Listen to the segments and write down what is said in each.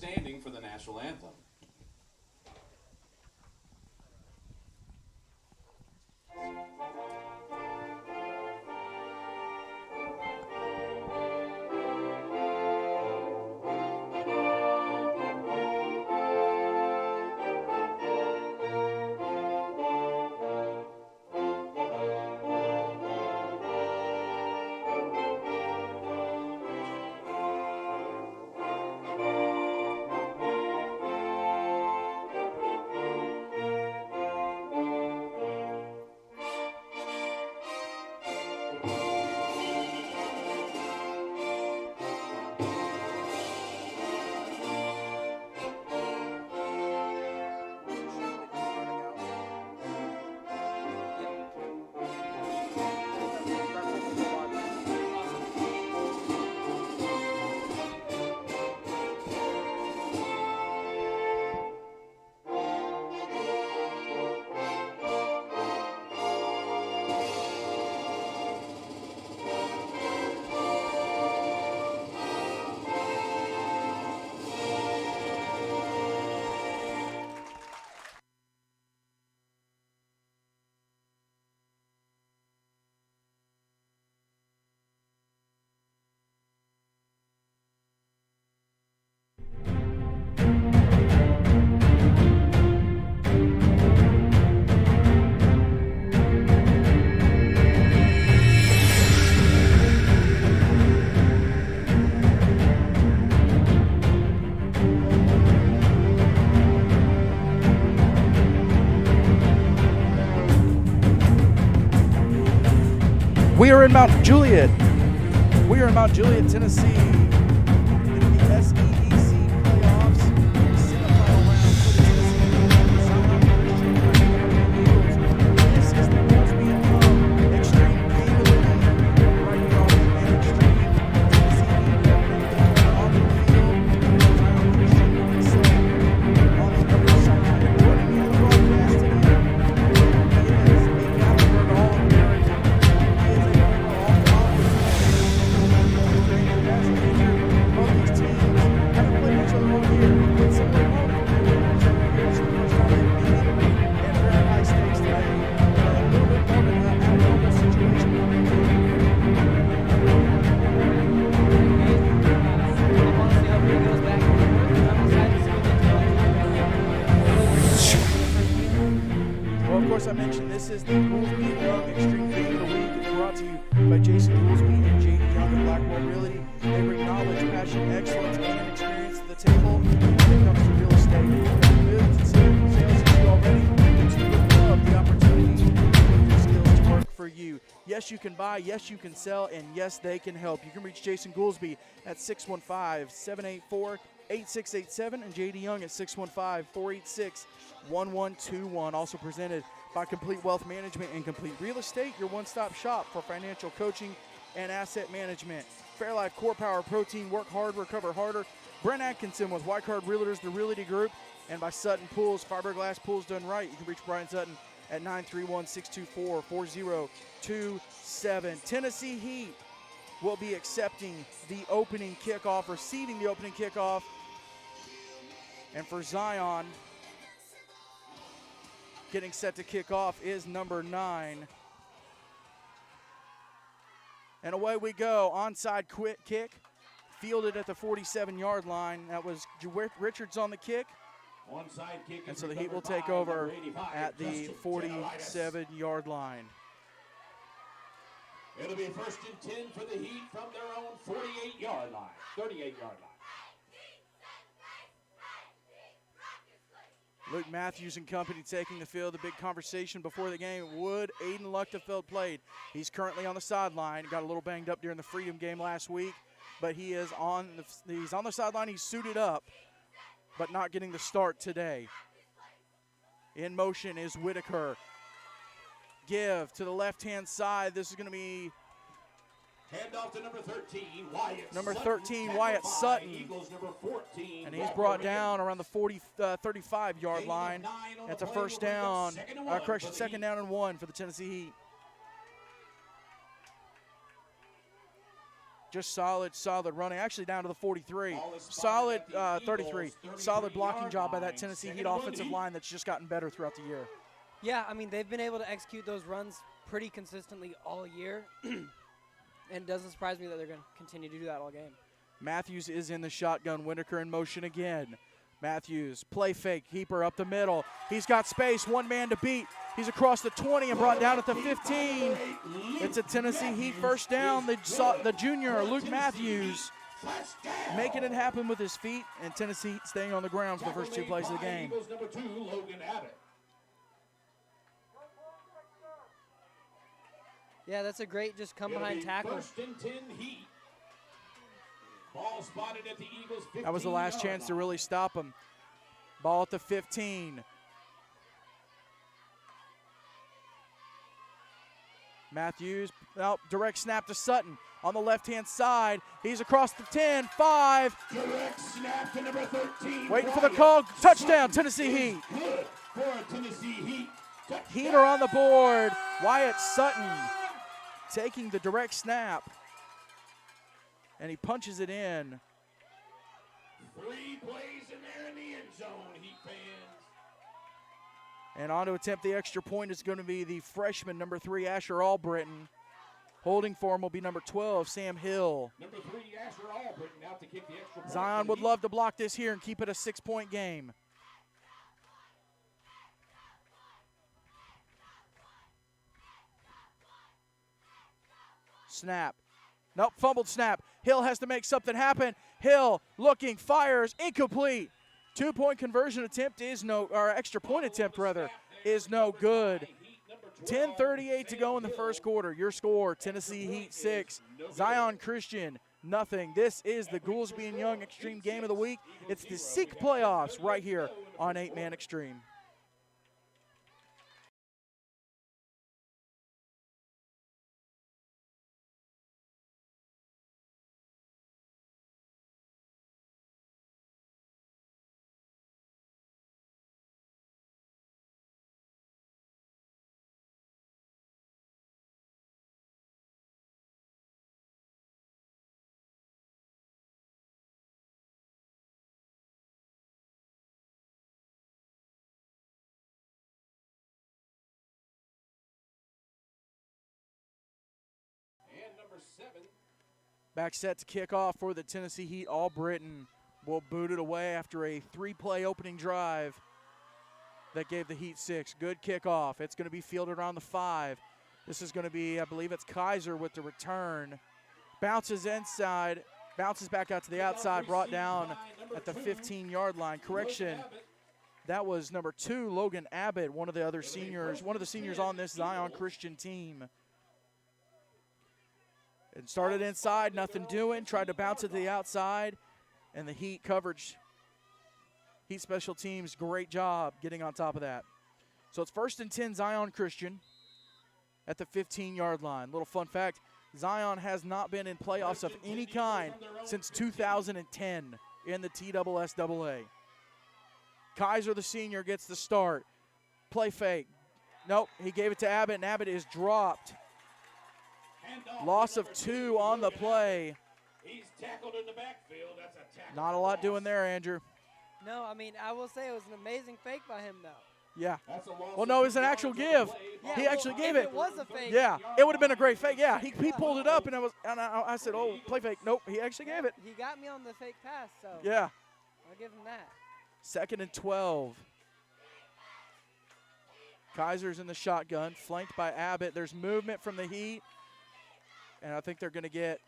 standing for the national anthem. We are in Mount Juliet. We are in Mount Juliet, Tennessee. In the SEEC playoffs, semifinal round for the Tennessee Eagles. This is the Goolesby Extreme Capability right here on the Extreme Tennessee on the field. Zion Christian on the other side. Joining me on the broadcast today is a Gatlinburg All-American. I mentioned this is the Goolesby Young Extreme Game of the Week. It's brought to you by Jason Goolesby and J.D. Young of Blackwell Realty. They bring knowledge, passion, excellence, and experience to the table when it comes to real estate. Business and sales issue already, but you would love the opportunity to put your skills to work for you. Yes, you can buy, yes, you can sell, and yes, they can help. You can reach Jason Goolesby at 615-784-8687 and J.D. Young at 615-486-1121. Also presented by Complete Wealth Management and Complete Real Estate, your one-stop shop for financial coaching and asset management. Fairlife Core Power Protein, work hard, recover harder. Brent Atkinson with White Card Realtors, the Realty Group, and by Sutton Pools, fiberglass pools done right. You can reach Brian Sutton at 931-624-4027. Tennessee Heat will be accepting the opening kickoff, receiving the opening kickoff. And for Zion, getting set to kick off is number 9. And away we go. Onside kick. Fielded at the 47-yard line. That was Richards on the kick. Onside kick. And so the Heat will take over at the 47-yard line. It'll be 1st and 10 for the Heat from their own 48-yard line. 38-yard line. Luke Matthews and company taking the field. The big conversation before the game, would Aiden Luchtefeld played? He's currently on the sideline. Got a little banged up during the Freedom game last week, but he is he's on the sideline. He's suited up, but not getting the start today. In motion is Whitaker. Give to the left-hand side. This is going to be hand off to number 13, Wyatt. Number 13, Wyatt Sutton. Eagles number 14. And he's brought down around the 35-yard line. That's a first down. Second down and 1 for the Tennessee Heat. Just solid running. Actually down to the 43. Solid 33. Solid blocking job by that Tennessee Heat offensive line that's just gotten better throughout the year. Yeah, I mean, they've been able to execute those runs pretty consistently all year. And it doesn't surprise me that they're going to continue to do that all game. Matthews is in the shotgun. Whitaker in motion again. Matthews, play fake, Heaper up the middle. He's got space, one man to beat. He's across the 20 and brought down at the 15. It's a Tennessee Heat first down. The junior, Luke Matthews, making it happen with his feet, and Tennessee staying on the ground for the first 2 plays of the game. Yeah, that's a great just come behind tackle. First and 10 Heat. Ball spotted at the Eagles' 15. That was the last chance to really stop him. Ball at the 15. Matthews, direct snap to Sutton on the left-hand side. He's across the 10, 5. Direct snap to number 13. Waiting for the call. Touchdown, Tennessee Heat. Good for Tennessee Heat. Heat are on the board. Wyatt Sutton taking the direct snap. And he punches it in. 3 plays in there in the end zone, Heat fans. And on to attempt the extra point is going to be the freshman, number 3, Asher Albritton. Holding for him will be number 12, Sam Hill. Number 3, Asher Albritton out to kick the extra point. Zion would love to block this here and keep it a 6-point game. Snap. Nope, fumbled snap. Hill has to make something happen. Hill looking, fires, incomplete. 2-point conversion attempt is extra point attempt rather, is no good. 10:38 to go in the first quarter. Your score, Tennessee Heat 6, Zion Christian nothing. This is the Goolesby and Young Extreme Game of the Week. It's the SEEC playoffs right here on 8-Man Extreme. Number 7. Back set to kick off for the Tennessee Heat. Albritton will boot it away after a 3-play opening drive that gave the Heat 6. Good kickoff. It's going to be fielded around the 5. This is going to be, I believe it's Kaiser with the return. Bounces inside, bounces back out to the outside, brought down at the 15-yard line. Correction, that was number 2, Logan Abbott, one of the seniors on this Zion Christian team. It started inside, nothing doing, tried to bounce it to the outside, and the Heat coverage, Heat special teams, great job getting on top of that. So it's 1st and 10, Zion Christian at the 15-yard line. Little fun fact, Zion has not been in playoffs of any kind since 2010 in the TSSAA. Kaiser, the senior, gets the start. Play fake. Nope, he gave it to Abbott, and Abbott is dropped. Loss of 2 on the play. He's tackled in the backfield. That's a tackle. Not a lot doing there, Andrew. No, I mean, I will say it was an amazing fake by him, though. Yeah. Well, no, it was an actual give. Yeah, He actually gave it. It was a fake. Yeah, it would have been a great fake. Yeah, he pulled it up, and I said, oh, play fake. Nope, he actually gave it. He got me on the fake pass, so Yeah. I'll give him that. 2nd and 12. Kaiser's in the shotgun, flanked by Abbott. There's movement from the Heat. And I think they're going to get,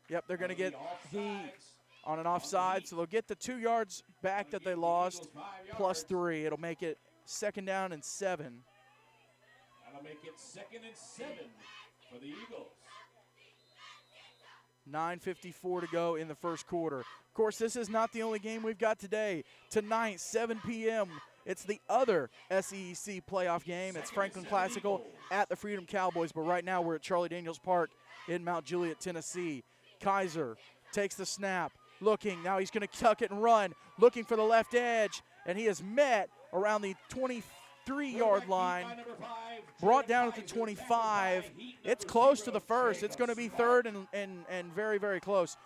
they're going to get Heat on an offside. So they'll get the 2 yards back that they lost, plus 3. It'll make it 2nd down and 7. That'll make it 2nd and 7 for the Eagles. 9:54 to go in the first quarter. Of course, this is not the only game we've got today. Tonight, 7 p.m., it's the other SEEC playoff game. It's Franklin Classical at the Freedom Cowboys. But right now we're at Charlie Daniels Park in Mount Juliet, Tennessee. Kaiser takes the snap, looking. Now he's going to tuck it and run, looking for the left edge. And he is met around the 23 23-yard line, brought down at the 25. It's close to the first. It's going to be third and very, very close.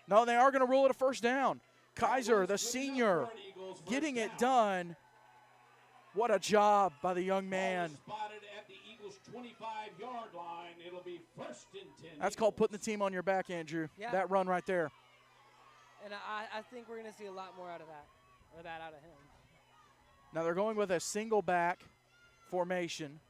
No, they are going to rule it a first down. Kaiser, the senior, getting it done. What a job by the young man. Spotted at the Eagles' 25-yard line. It'll be first and 10. That's called putting the team on your back, Andrew. Yeah. That run right there. And I think we're going to see a lot more out of that, or that out of him. Now they're going with a single back formation.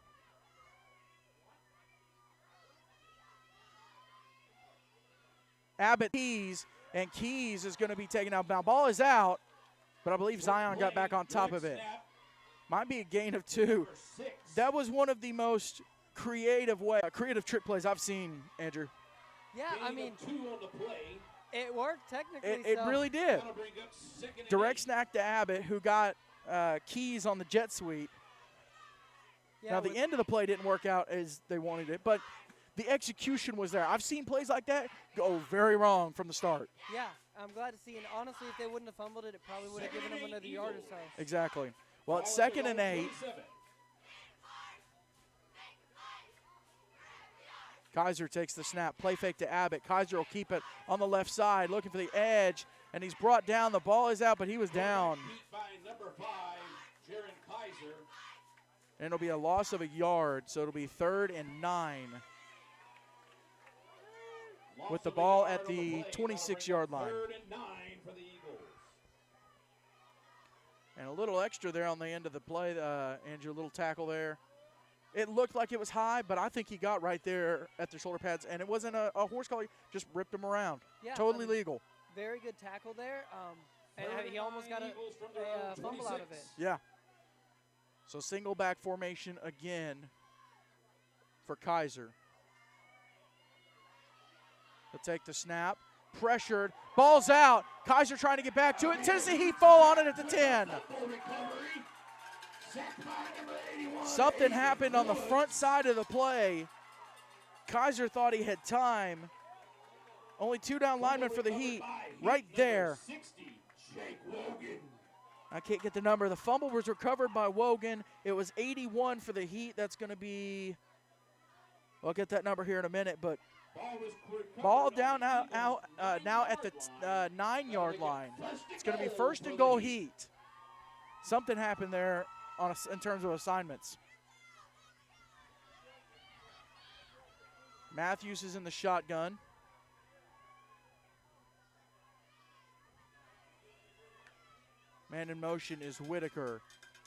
Abbott Keys, and Keys is going to be taken out. Now ball is out, but I believe Zion got back on top of it. Might be a gain of 2. That was one of the most creative trick plays I've seen, Andrew. Yeah, I mean, 2 on the play. it worked technically. It really did. That'll bring up second and Direct 8. snack to Abbott, who got Keys on the jet sweep. Yeah, Now, the end of the play didn't work out as they wanted it, but the execution was there. I've seen plays like that go very wrong from the start. Yeah, I'm glad to see. And honestly, if they wouldn't have fumbled it, it probably would have given them another yard or so. Exactly. Well, it's second and 8. Kaiser takes the snap. Play fake to Abbott. Kaiser will keep it on the left side, looking for the edge, and he's brought down. The ball is out, but he was down. Beat by number 5, Jaron Kaiser. And it'll be a loss of a yard, so it'll be 3rd and 9. With the ball at the 26-yard line. 3rd and 9 for the Eagles. And a little extra there on the end of the play, Andrew, a little tackle there. It looked like it was high, but I think he got right there at the shoulder pads, and it wasn't a horse collar, just ripped him around. Yeah, totally I mean, legal. Very good tackle there, and he almost got a fumble out of it. Yeah. So single back formation again for Kaiser. He'll take the snap. Pressured. Ball's out. Kaiser trying to get back to it. Tennessee Heat fall on it at the 10. Something happened on the front side of the play. Kaiser thought he had time. Only 2 down linemen for the Heat right there. 60, Jake Wogan. I can't get the number. The fumble was recovered by Wogan. It was 81 for the Heat. That's going to be, I'll get that number here in a minute, but ball down now at the 9-yard line. It's going to be first and goal Heat. Something happened there in terms of assignments. Matthews is in the shotgun. Man in motion is Whitaker.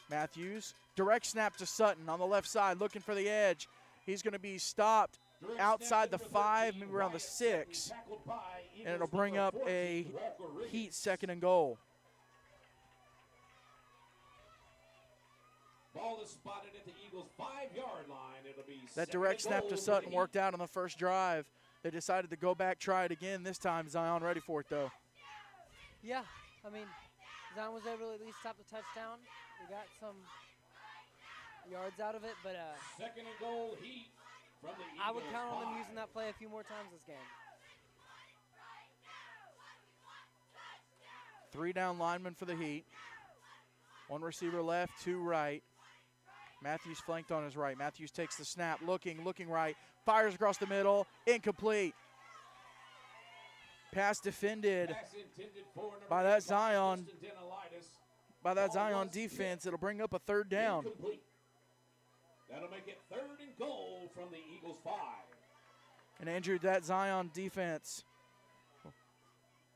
Matthews, direct snap to Sutton on the left side, looking for the edge. He's going to be stopped outside the 5, maybe around the 6, and it'll bring up a Heat 2nd and goal. Ball is spotted at the Eagles' 5-yard line. It'll be That direct snap to Sutton worked out on the first drive. They decided to go back, try it again. This time Zion ready for it, though. Yeah, I mean, Zion was able to at least stop the touchdown. We got some yards out of it, but 2nd and goal Heat from the Eagles. I would count on them 5. using that play a few more times this game. 3 down linemen for the Heat. 1 receiver left, 2 right. Matthews flanked on his right. Matthews takes the snap, looking right, fires across the middle, incomplete. Pass defended by that Zion. By that Zion defense, it'll bring up a 3rd down. Incomplete. That'll make it 3rd and goal from the Eagles' 5. And Andrew, that Zion defense,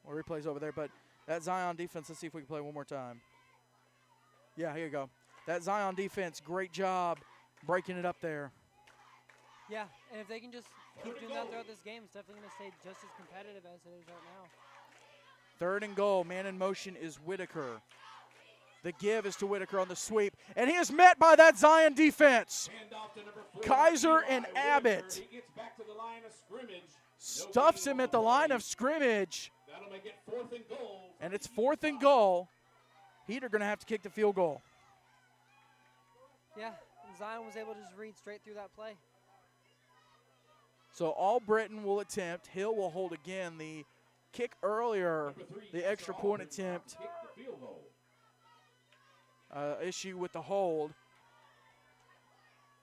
well, replays over there, but that Zion defense, let's see if we can play one more time. Yeah, here you go. That Zion defense, great job breaking it up there. Yeah, and if they can just keep doing that throughout this game, it's definitely going to stay just as competitive as it is right now. 3rd and goal, man in motion is Whitaker. The give is to Whitaker on the sweep, and he is met by that Zion defense. Kaiser and Abbott He gets back to the line of scrimmage. stuffs him at the line of scrimmage, That'll make it 4th and goal. and it's 4th and goal. Heat are going to have to kick the field goal. Yeah, and Zion was able to just read straight through that play. So all Britain will attempt. Hill will hold again. The kick earlier, the extra point attempt, Kick the field goal. issue with the hold.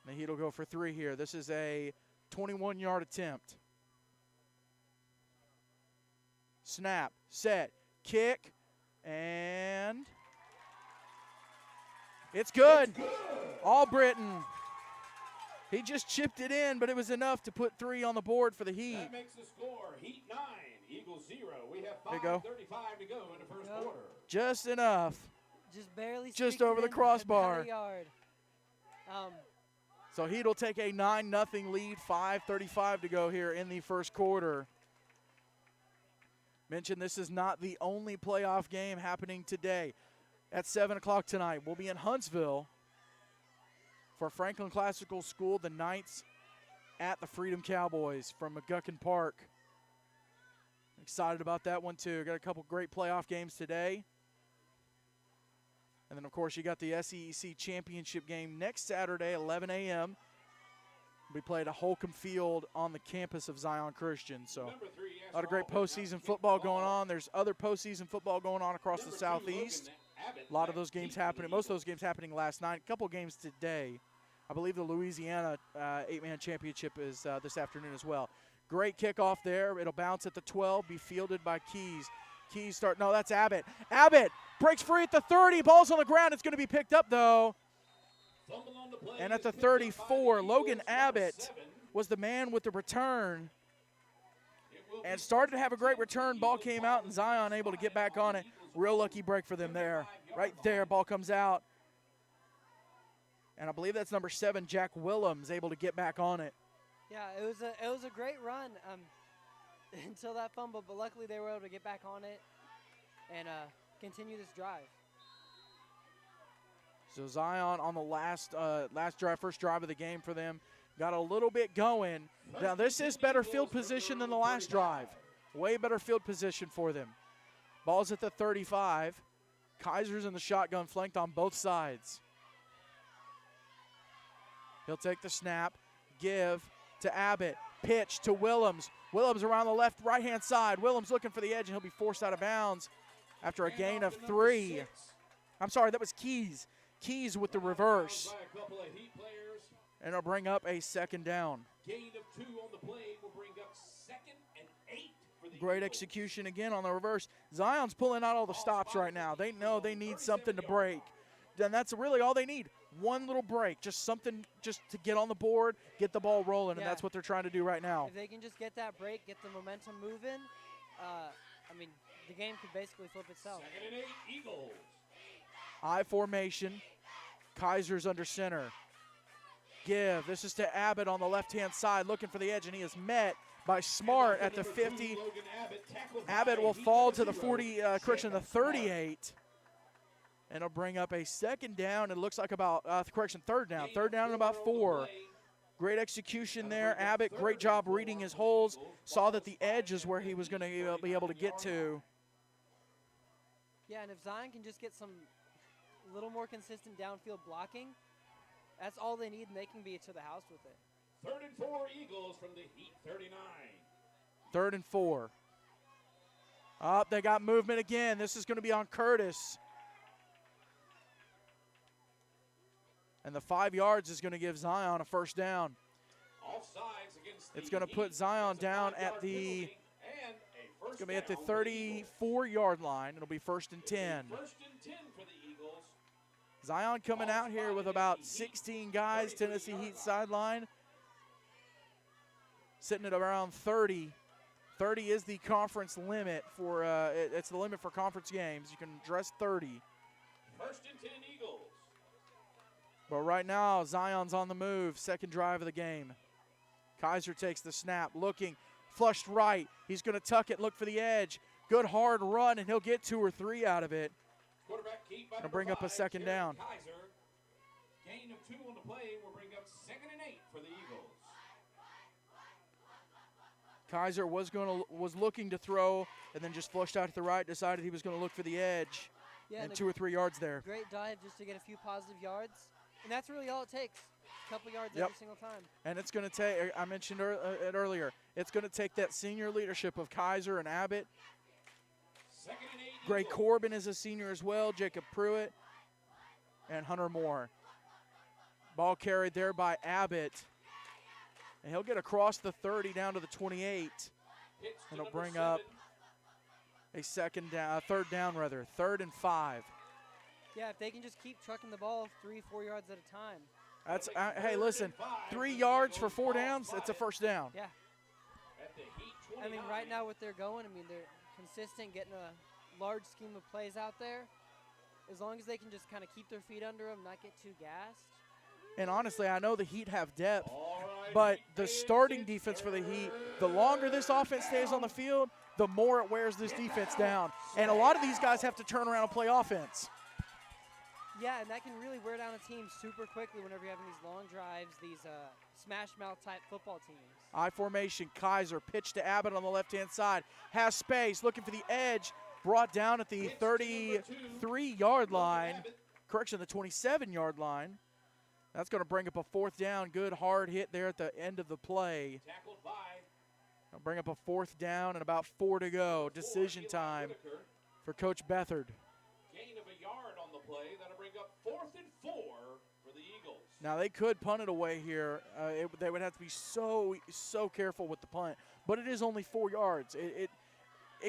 The Heat will go for 3 here. This is a 21-yard attempt. Snap, set, kick, and it's good. All Britain. He just chipped it in, but it was enough to put 3 on the board for the Heat. That makes the score Heat 9, Eagles 0. We have There you go. 5:35 to go in the first quarter. Just enough. Just barely. Just squeaked over it the in crossbar. about a yard. So Heat will take a 9-0 lead, 5:35 to go here in the first quarter. Mentioned this is not the only playoff game happening today. At 7 o'clock tonight, we'll be in Huntsville for Franklin Classical School, the Knights at the Freedom Cowboys from McGuckin Park. Excited about that one too. Got a couple great playoff games today. And then, of course, you got the SEEC championship game next Saturday, 11 a.m. We played at Holcomb Field on the campus of Zion Christian. So a lot of great postseason football going on. There's other postseason football going on across the Southeast. A lot of those games happening, most of those games happening last night. A couple games today. I believe the Louisiana 8-man championship is this afternoon as well. Great kickoff there. It'll bounce at the 12, be fielded by Keys. Keys start, no, that's Abbott. Abbott breaks free at the 30. Ball's on the ground. It's going to be picked up, though. And at the 34, Logan Abbott was the man with the return and started to have a great return. Ball came out, and Zion able to get back on it. Real lucky break for them there. Right there, ball comes out. And I believe that's number 7, Jack Willems, able to get back on it. Yeah, it was a great run until that fumble, but luckily they were able to get back on it and continue this drive. So Zion on the last drive, first drive of the game for them, got a little bit going. Now this is better field position than the last drive. Way better field position for them. Ball's at the 35. Kaiser's in the shotgun, flanked on both sides. He'll take the snap, give to Abbott, pitch to Willems. Willems around the right-hand side. Willems looking for the edge, and he'll be forced out of bounds after a gain of 3. I'm sorry, that was Keys. Keys with the reverse. And it'll bring up a second down. Gain of 2 on the play will bring up 2nd and 8 for the Great execution again on the reverse. Zion's pulling out all the stops right now. They know they need something to break. And that's really all they need. One little break, just something just to get on the board, get the ball rolling, and that's what they're trying to do right now. If they can just get that break, get the momentum moving, I mean, the game could basically flip itself. 2nd and 8, Eagles. I formation. Kaiser's under center. Give. This is to Abbott on the left-hand side, looking for the edge, and he is met by Smart at the 50. Abbott will fall to the 40, the 38. And it'll bring up a second down. It looks like about, third down. Third down and about 4. Great execution there. Abbott, great job reading his holes. Saw that the edge is where he was going to be able to get to. Yeah, and if Zion can just get some little more consistent downfield blocking, that's all they need, and they can be to the house with it. 3rd and 4, Eagles from the Heat 39. 3rd and 4. Up, they got movement again. This is going to be on Curtis. And the 5 yards is going to give Zion a first down. Offsides against it's going to put Zion down at the, it's going to be at the 34-yard line. It'll be 1st and 10. 1st and 10 for the Eagles. Zion coming out here with about 16 guys, Tennessee Heat sideline. Sitting at around 30. 30 is the conference limit for, it's the limit for conference games. You can dress 30. 1st and 10 Eagles. But right now, Zion's on the move. Second drive of the game. Kaiser takes the snap, looking, flushed right. He's going to tuck it, look for the edge. Good hard run, and he'll get 2 or 3 out of it. It'll bring up a second down. Kaiser. Gain of 2 on the play will bring up 2nd and 8 for the Eagles. Kaiser was looking to throw, and then just flushed out to the right. Decided he was going to look for the edge, and 2 or 3 yards there. Great dive just to get a few positive yards, and that's really all it takes. A couple yards every single time. And it's going to take. I mentioned it earlier. It's going to take that senior leadership of Kaiser and Abbott. 2nd and 8. Gray Corbin is a senior as well. Jacob Pruitt. and Hunter Moore. Ball carried there by Abbott. And he'll get across the 30 down to the 28. And it'll bring up a third down, 3rd and 5. Yeah, if they can just keep trucking the ball 3-4 yards at a time. That's hey, listen, 3 yards for 4 downs, it's a first down. Yeah. I mean, right now what they're going, I mean, they're consistent, getting a large scheme of plays out there. As long as they can just kind of keep their feet under them, not get too gassed. And honestly, I know the Heat have depth, but the starting defense for the Heat, the longer this offense stays on the field, the more it wears this defense down. And a lot of these guys have to turn around and play offense. Yeah, and that can really wear down a team super quickly whenever you're having these long drives, these smash mouth type football teams. I formation, Kaiser, pitch to Abbott on the left-hand side, has space, looking for the edge, brought down at the 33-yard line. Correction, the 27-yard line. That's going to bring up a 4th down. Good hard hit there at the end of the play. It'll bring up a 4th down and about 4 to go. Decision time for Coach Bethard. Gain of a yard on the play. That'll bring up 4th and 4 for the Eagles. Now they could punt it away here. They would have to be so careful with the punt. But it is only 4 yards. It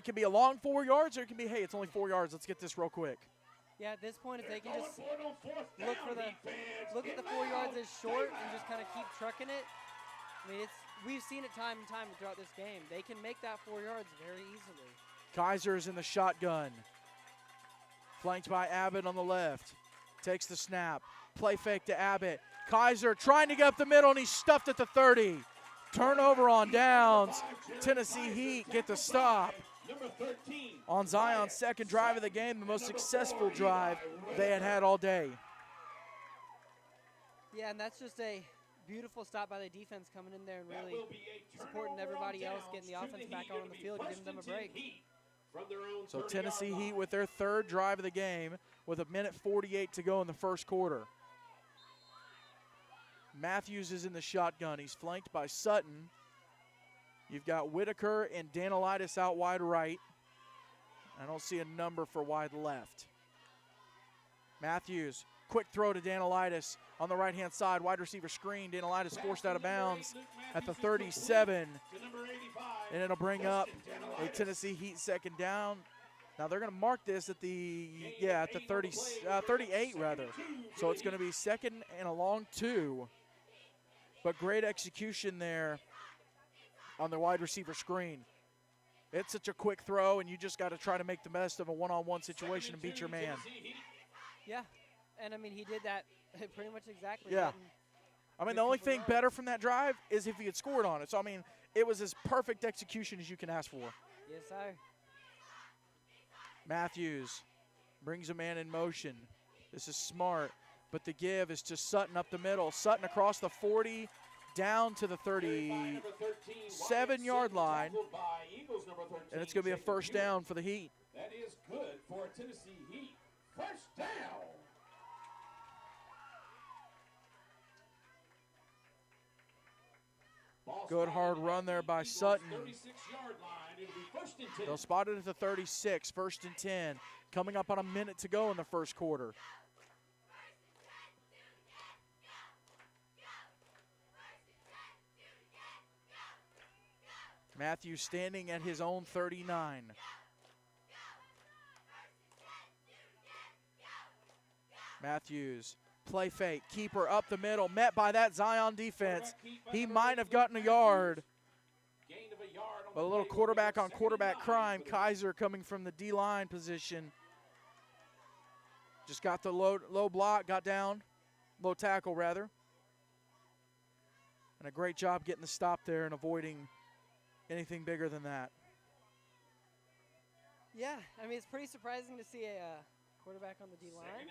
can be a long 4 yards, or it can be, hey, it's only 4 yards. Let's get this real quick. Yeah, at this point, if they can just look at the 4 yards as short and just kind of keep trucking it. I mean, we've seen it time and time throughout this game. They can make that 4 yards very easily. Kaiser's in the shotgun. Flanked by Abbott on the left. Takes the snap. Play fake to Abbott. Kaiser trying to get up the middle, and he's stuffed at the 30. Turnover on downs. Tennessee Heat get the stop. On Zion's second drive of the game, the most successful drive they had all day. Yeah, and that's just a beautiful stop by the defense coming in there and really supporting everybody else, getting the offense back out on the field, giving them a break. So Tennessee Heat with their 3rd drive of the game with 1:48 to go in the first quarter. Matthews is in the shotgun. He's flanked by Sutton. You've got Whitaker and Danilitis out wide right. I don't see a number for wide left. Matthews, quick throw to Danilitis on the right-hand side. Wide receiver screen. Danilitis forced out of bounds at the 37. And it'll bring up a Tennessee Heat 2nd down. Now they're going to mark this at the 38 rather. So it's going to be 2nd and a long 2. But great execution there on the wide receiver screen. It's such a quick throw, and you just got to try to make the best of a one-on-one situation and beat your man. Yeah, and I mean, he did that pretty much exactly. Yeah. I mean, the only thing better from that drive is if he had scored on it. So, I mean, it was as perfect execution as you can ask for. Yes, sir. Matthews brings a man in motion. This is smart, but the give is to Sutton up the middle. Sutton across the 40, down to the 37-yard line, and it's going to be a first down for the Heat. That is good for Tennessee Heat. First down. Good hard run there by Sutton. They'll spot it at the 36, 1st and 10. Coming up on a minute to go in the first quarter. Matthews standing at his own 39. Matthews, play fake, keeper up the middle, met by that Zion defense. He might have gotten a yard. But a little quarterback on quarterback crime. Kaiser coming from the D-line position. Just got the low block, got down, low tackle rather. And a great job getting the stop there and avoiding anything bigger than that. Yeah, I mean, it's pretty surprising to see a quarterback on the D-line.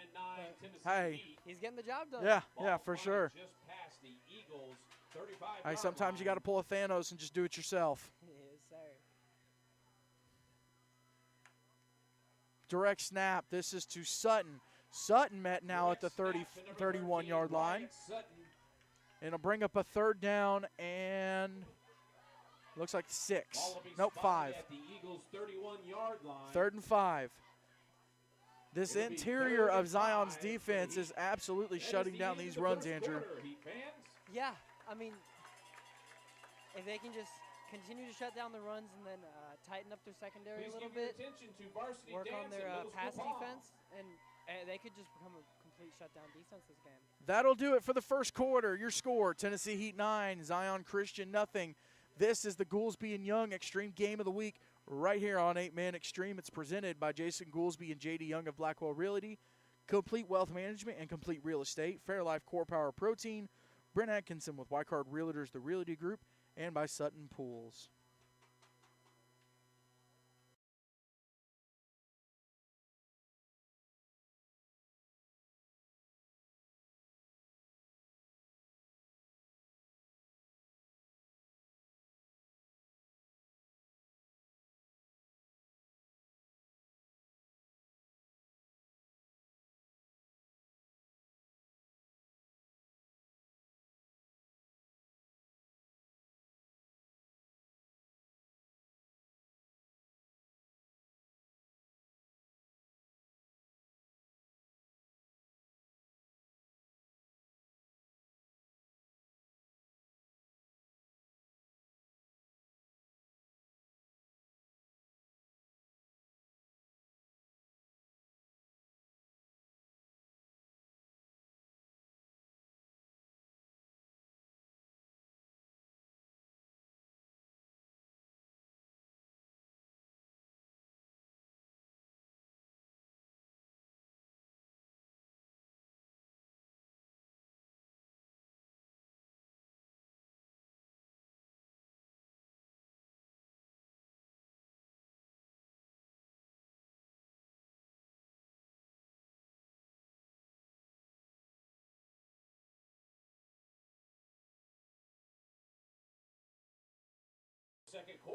Hey. He's getting the job done. Yeah, for sure. Hey, sometimes you got to pull a Thanos and just do it yourself. Yes, sir. Direct snap. This is to Sutton. Sutton met now at the 31-yard line. And it'll bring up a 3rd down and looks like 6. Nope, 5. 3rd and 5. This interior of Zion's defense is absolutely shutting down these runs, Andrew. Yeah, I mean, if they can just continue to shut down the runs and then tighten up their secondary a little bit, work on their pass defense, and they could just become a complete shutdown defense this game. That'll do it for the first quarter. Your score, Tennessee Heat 9, Zion Christian nothing. This is the Goolesby and Young Extreme Game of the Week right here on 8-Man Extreme. It's presented by Jason Goolesby and J.D. Young of Blackwell Realty, Complete Wealth Management and Complete Real Estate, Fairlife Core Power Protein, Brent Atkinson with Wycard Realtors, the Realty Group, and by Sutton Pools.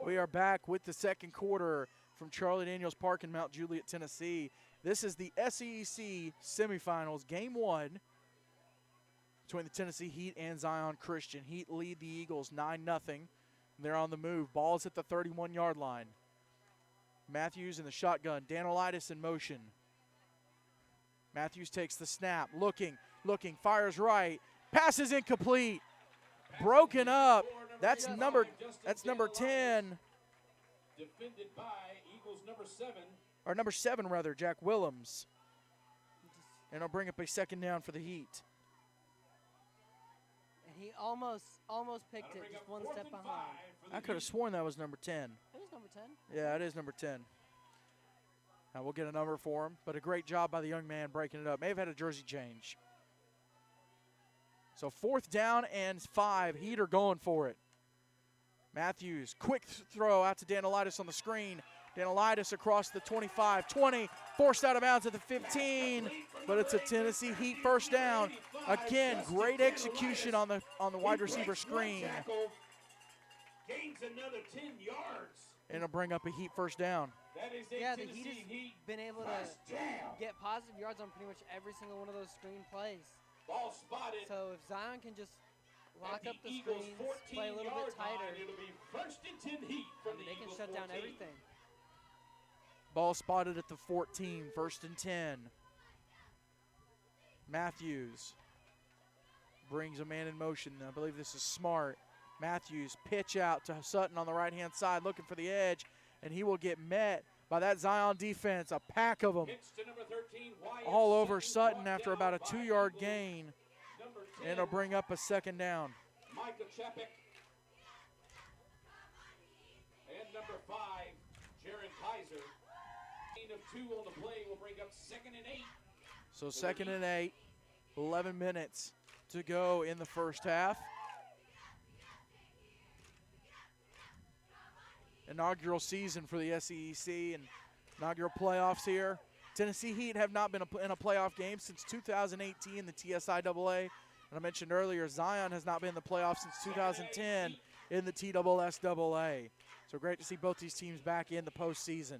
We are back with the second quarter from Charlie Daniels Park in Mount Juliet, Tennessee. This is the SEEC Semifinals, Game 1 between the Tennessee Heat and Zion Christian. Heat lead the Eagles 9-0. They're on the move. Ball's at the 31-yard line. Matthews in the shotgun. Danilitis in motion. Matthews takes the snap. Looking, fires right. Pass is incomplete. Broken up. That's number 10. Defended by Eagles number 7. Or number 7, rather, Jack Willems. And it'll bring up a second down for the Heat. And he almost picked it, just one step behind. I could have sworn that was number 10. It was number 10. Yeah, it is number 10. Now we'll get a number for him, but a great job by the young man breaking it up. May have had a jersey change. So 4th down and 5. Heat are going for it. Matthews, quick throw out to Danilitis on the screen. Danilitis across the 25, 20, forced out of bounds at the 15, but it's a Tennessee Heat first down. Again, great execution on the wide receiver screen. Gains another 10 yards. And it'll bring up a Heat first down. Yeah, the Heat has been able to get positive yards on pretty much every single one of those screen plays. Ball spotted. So if Zion can just lock up the screens, play a little bit tighter, it'll be first and 10 Heat from the they can Eagles shut down 14. everything. Ball spotted at the 14, 1st and 10. Matthews brings a man in motion. I believe this is Smart. Matthews pitch out to Sutton on the right-hand side looking for the edge, and he will get met by that Zion defense, a pack of them all over Sutton after about a 2-yard gain, and it'll bring up a second down. Micah Chapek. And number 5, Jaron Kaiser. Gain of 2 on the play will bring up 2nd and 8. So 2nd and 8, 11 minutes to go in the first half. Inaugural season for the SEEC and inaugural playoffs here. Tennessee Heat have not been in a playoff game since 2018 in the TSIAA. And I mentioned earlier, Zion has not been in the playoffs since 2010 in the TSSAA. So great to see both these teams back in the postseason.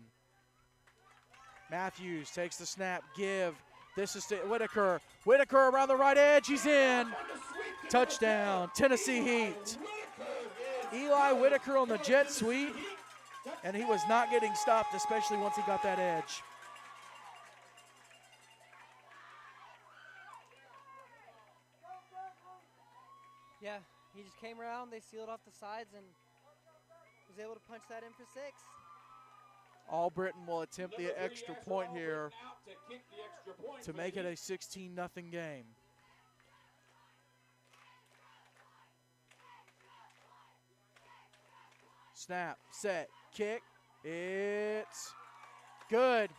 Matthews takes the snap, give. This is to Whitaker. Whitaker around the right edge, he's in. Touchdown, Tennessee Heat. Eli Whitaker on the jet sweep, and he was not getting stopped, especially once he got that edge. Yeah, he just came around, they sealed off the sides, and was able to punch that in for 6. Albritton will attempt the extra point here to make it a 16-0 game. Snap, set, kick. It's good.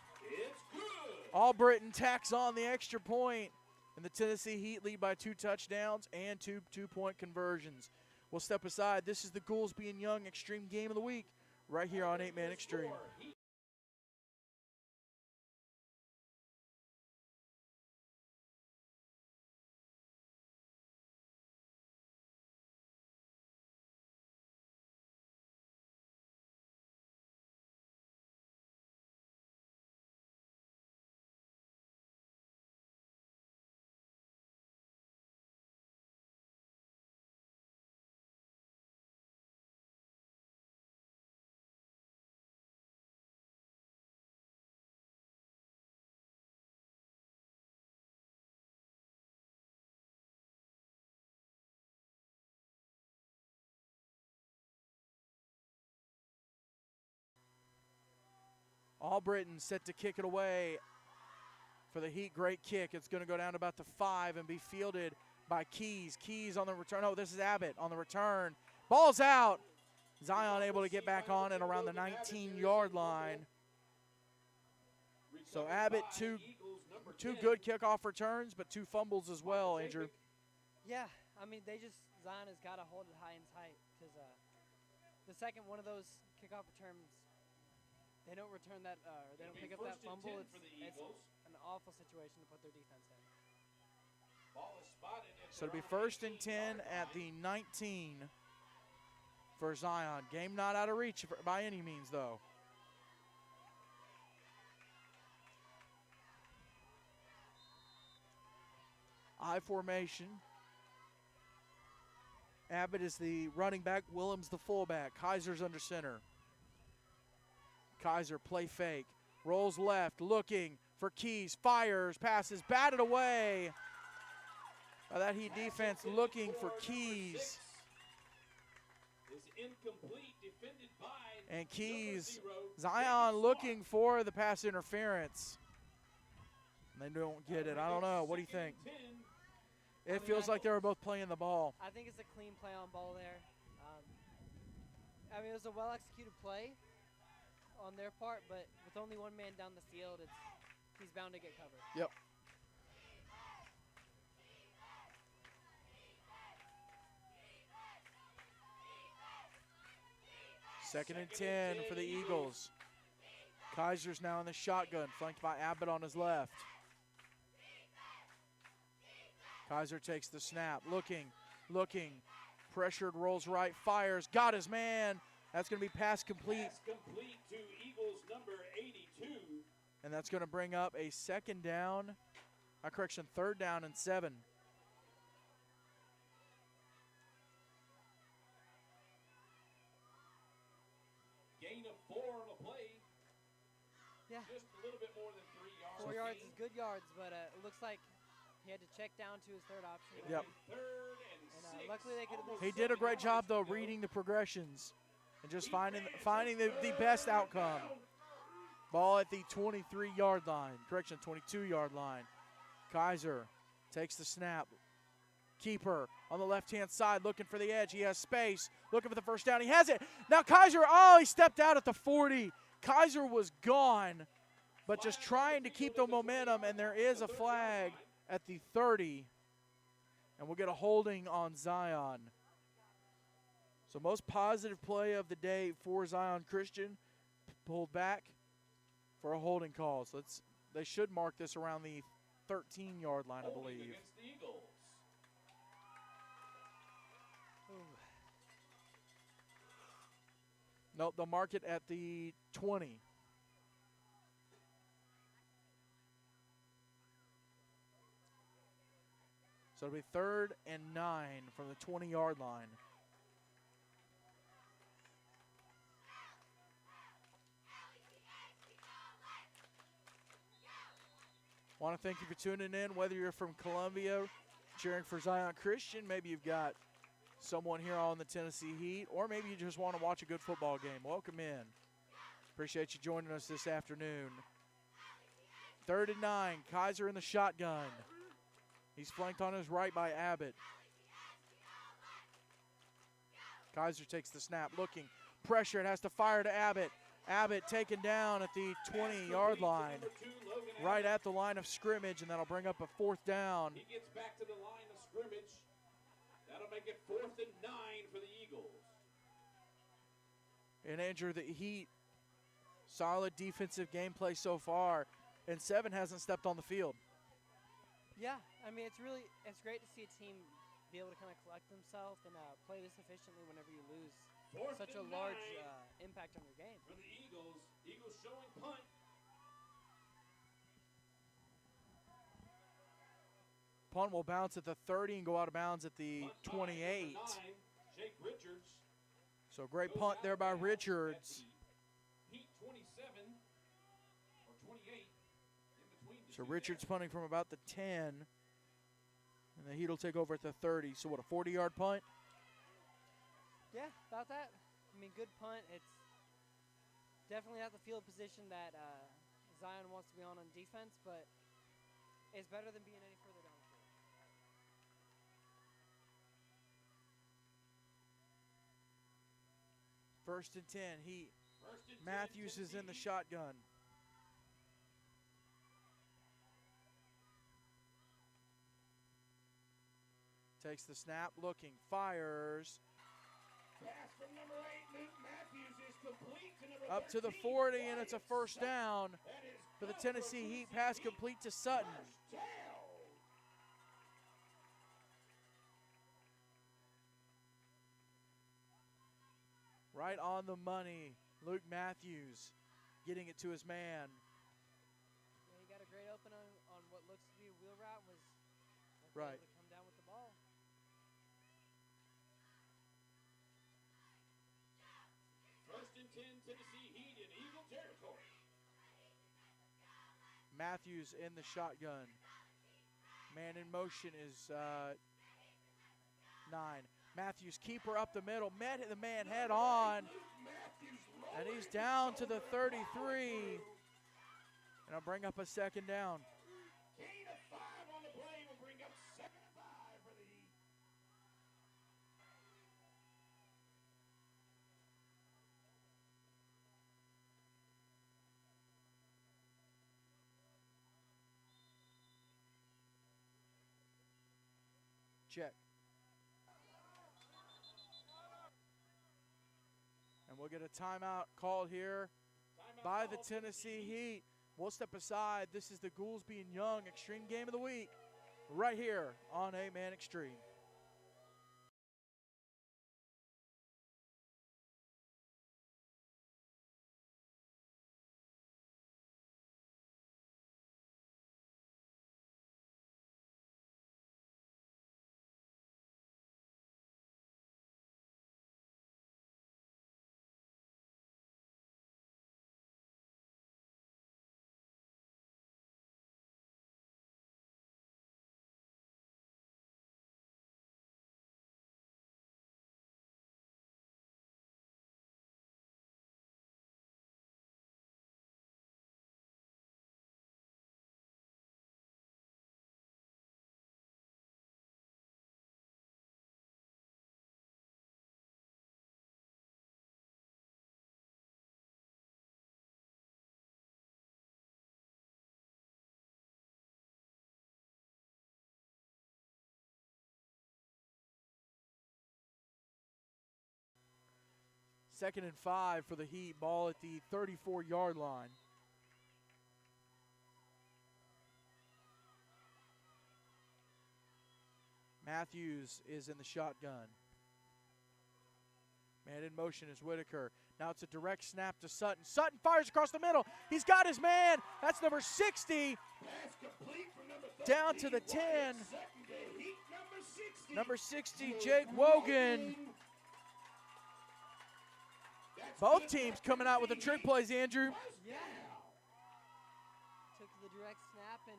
Albritton tacks on the extra point, and the Tennessee Heat lead by 2 touchdowns and 2 two-point conversions. We'll step aside. This is the Goolesby and Young Extreme Game of the Week right here on 8-Man Extreme. Albritton set to kick it away for the Heat. Great kick. It's going to go down to about the 5 and be fielded by Keys. Keys on the return. Oh, this is Abbott on the return. Ball's out. Zion able to get back on and around the 19-yard line. So Abbott, two good kickoff returns, but 2 fumbles as well, Andrew. Yeah, I mean, Zion has got to hold it high and tight because the second one of those kickoff returns, they don't return that, they don't pick up that fumble. It's an awful situation to put their defense in. So it'll be 1st and 10 at the 19 for Zion. Game not out of reach by any means, though. I formation. Abbott is the running back. Willems the fullback. Kaiser's under center. Kaiser play fake. Rolls left, looking for Keys. Fires, passes, batted away. By that Heat defense looking for Keys. And Keys, Zion looking for the pass interference. They don't get it. I don't know. What do you think? It feels like they were both playing the ball. I think it's a clean play on ball there. I mean, it was a well-executed play on their part, but with only one man down the field, he's bound to get covered. Yep. Second and 10 for the Eagles. Kaiser's now in the shotgun, flanked by Abbott on his left. Kaiser takes the snap, looking, pressured, rolls right, fires, got his man. That's going to be pass complete. Pass complete to Eagles number 82. And that's going to bring up a third down and 7. Gain of 4 on the play. Yeah. Just a little bit more than 3 yards. 4 yards is good yards, but it looks like he had to check down to his third option. Yep. Third and 6. Luckily they could at least. He did a great job, though, reading the progressions and just finding the best outcome. Ball at the 23-yard line. Correction, 22-yard line. Kaiser takes the snap. Keeper on the left-hand side looking for the edge. He has space, looking for the first down. He has it. Now Kaiser, he stepped out at the 40. Kaiser was gone, but just trying to keep the momentum, and there is a flag at the 30. And we'll get a holding on Zion. So most positive play of the day for Zion Christian, pulled back for a holding call. So they should mark this around the 13-yard line, I believe. Against the Eagles. Nope, they'll mark it at the 20. So it'll be 3rd and 9 from the 20-yard line. Want to thank you for tuning in, whether you're from Columbia cheering for Zion Christian, maybe you've got someone here on the Tennessee Heat, or maybe you just want to watch a good football game. Welcome in. Appreciate you joining us this afternoon. 3rd and 9, Kaiser in the shotgun. He's flanked on his right by Abbott. Kaiser takes the snap, looking, pressure, it has to fire to Abbott. Abbott taken down at the 20-yard line, right at the line of scrimmage, and that'll bring up a 4th down. He gets back to the line of scrimmage. That'll make it 4th and 9 for the Eagles. And Andrew, the Heat, solid defensive gameplay so far, and 7 hasn't stepped on the field. Yeah, I mean, it's great to see a team be able to kind of collect themselves and play this efficiently whenever you lose such a large impact on your game. For the Eagles, Eagles showing punt. Punt will bounce at the 30 and go out of bounds at the 28. Jake Richards. So great punt there by Richards. Heat 27 or 28 in between. So Richards punting from about the 10. And the Heat will take over at the 30. So what, a 40-yard punt? Yeah, about that. I mean, good punt. It's definitely not the field position that Zion wants to be on defense, but it's better than being any further down the field. First and 10, Heat. First and 10, Matthews is in the shotgun. Takes the snap, looking, fires. Pass from number 8, Luke Matthews is complete to number Up to the 40, and it's a first down for the Tennessee Heat. Pass complete to Sutton. Right on the money, Luke Matthews getting it to his man. Yeah, he got a great open on what looks to be a wheel route. Was right. Able to come down with the ball. First and 10, Tennessee Heat in Eagle territory. Matthews in the shotgun. Man in motion is 9. Matthews, keeper up the middle, met the man head on, and he's down to the 33. And I'll bring up a 2nd down. Gain of 5 on the play will bring up 2nd and 5 for the Heat. Check. And we'll get a timeout called here by the Tennessee Heat. We'll step aside. This is the Goolesby and Young Extreme Game of the Week right here on A-Man Extreme. Second and 5 for the Heat. Ball at the 34-yard line. Matthews is in the shotgun. Man in motion is Whitaker. Now it's a direct snap to Sutton. Sutton fires across the middle. He's got his man. That's number 60. Down to the 10. Number 60, Jake Wogan. Both teams coming out with the trick plays, Andrew. Yeah. Took the direct snap, and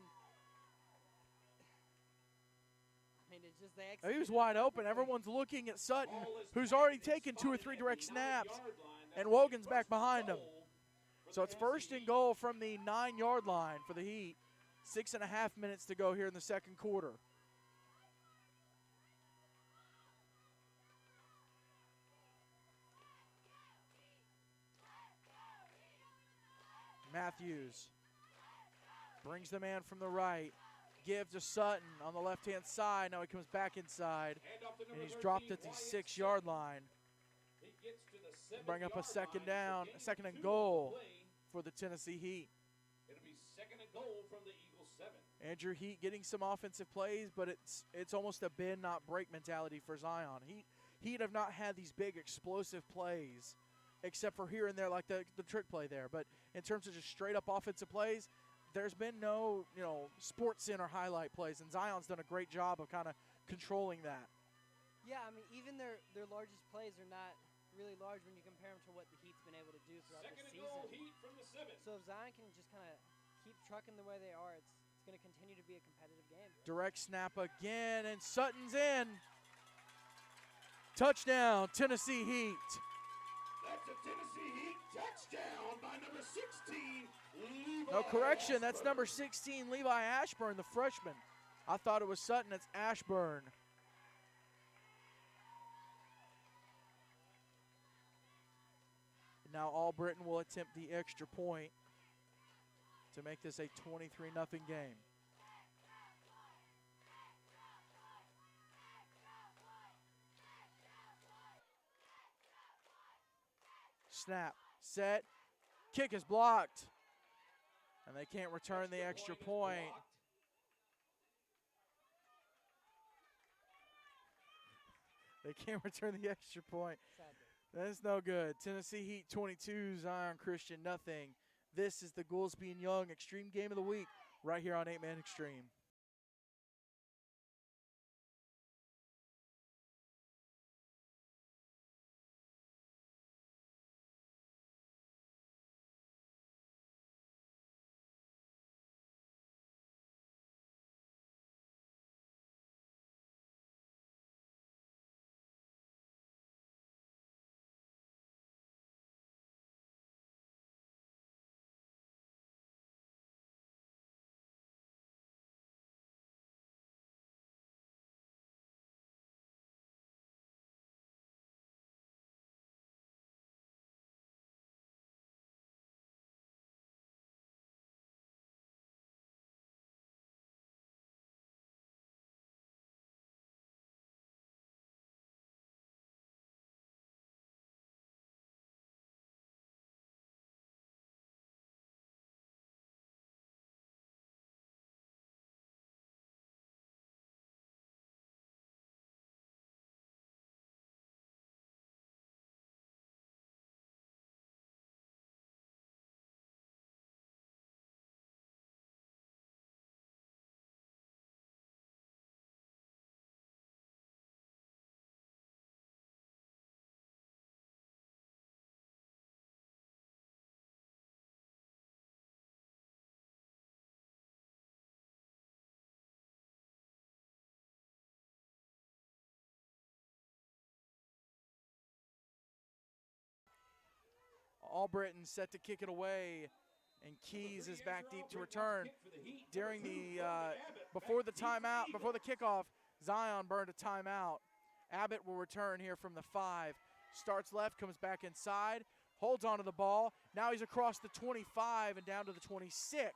I mean, it's just they He was executed wide open. perfectly. Everyone's looking at Sutton, who's already taken 2 or 3 direct snaps, and Wogan's back behind him. So it's 1st and goal from the 9-yard line for the Heat. 6.5 minutes to go here in the second quarter. Matthews brings the man from the right. Give to Sutton on the left-hand side. Now he comes back inside, and he's dropped at the 6-yard line. Bring up a second down, a second and goal for the Tennessee Heat. It'll be 2nd and goal from the Eagles 7. Andrew, Heat getting some offensive plays, but it's almost a bend not break mentality for Zion. Heat have not had these big explosive plays, except for here and there, like the trick play there. But in terms of just straight up offensive plays, there's been no, Sports Center highlight plays, and Zion's done a great job of kind of controlling that. Yeah, I mean, even their largest plays are not really large when you compare them to what the Heat's been able to do throughout the season. 2nd and goal, Heat from the 7. So if Zion can just kind of keep trucking the way they are, it's going to continue to be a competitive game. Direct snap again, and Sutton's in. Touchdown, Tennessee Heat. That's a Tennessee Heat touchdown by number 16, Levi. No, correction, that's number 16, Levi Ashburn, the freshman. I thought it was Sutton, it's Ashburn. Now Albritton will attempt the extra point to make this a 23-0 game. Snap, set, kick is blocked. And they can't return the extra point. They can't return the extra point. That's no good. Tennessee Heat 22, Zion Christian nothing. This is the Goolesby and Young Extreme Game of the Week right here on 8-Man Extreme. Albritton set to kick it away, and Keys is back deep to return. During the before the timeout, before the kickoff, Zion burned a timeout. Abbott will return here from the 5. Starts left, comes back inside, holds onto the ball. Now he's across the 25 and down to the 26.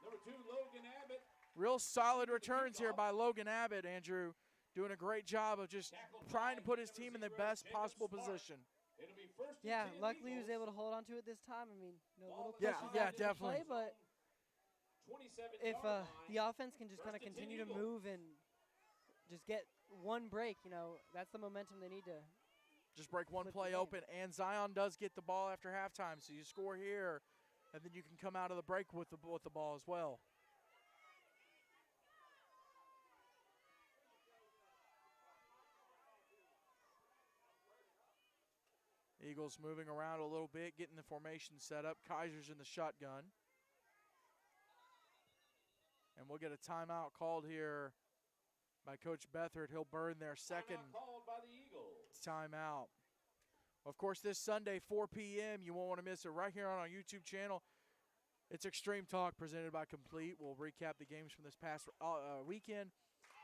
Number 2, Logan Abbott. Real solid returns here by Logan Abbott, Andrew. Doing a great job of just trying to put his team in the best possible position. It'll be 1st and Yeah, 10 luckily he was Eagles. able to hold on to it this time. I mean, little Yeah, pushes yeah, after the definitely. play, but 27 if yard the line. offense can just kind of 1st and 10 continue to Eagles. move and just get one break, that's the momentum they need to. Just break one Flip the play game. open, and Zion does get the ball after halftime. So you score here, and then you can come out of the break with the ball as well. Eagles moving around a little bit, getting the formation set up. Kaiser's in the shotgun. And we'll get a timeout called here by Coach Beathard. He'll burn their second Timeout called by the Eagles. timeout. Of course, this Sunday, 4 p.m., you won't want to miss it right here on our YouTube channel. It's Extreme Talk presented by Complete. We'll recap the games from this past weekend,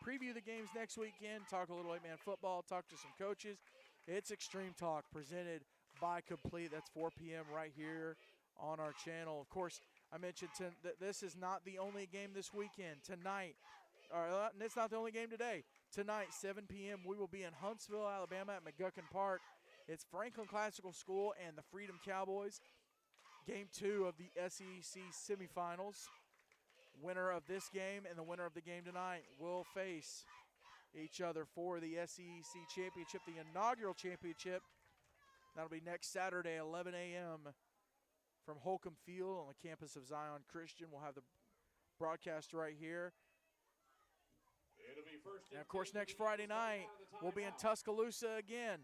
preview the games next weekend, talk a little 8-man football, talk to some coaches. It's Extreme Talk presented by Complete. That's 4 p.m. right here on our channel. Of course, I mentioned that this is not the only game this weekend. Tonight, it's not the only game today. Tonight, 7 p.m., we will be in Huntsville, Alabama at McGuckin Park. It's Franklin Classical School and the Freedom Cowboys. Game 2 of the SEC Semifinals. Winner of this game and the winner of the game tonight will face each other for the SEC Championship, the inaugural championship. That'll be next Saturday, 11 a.m. from Holcomb Field on the campus of Zion Christian. We'll have the broadcast right here. It'll be first and, of course, next Friday night, we'll be in Tuscaloosa again.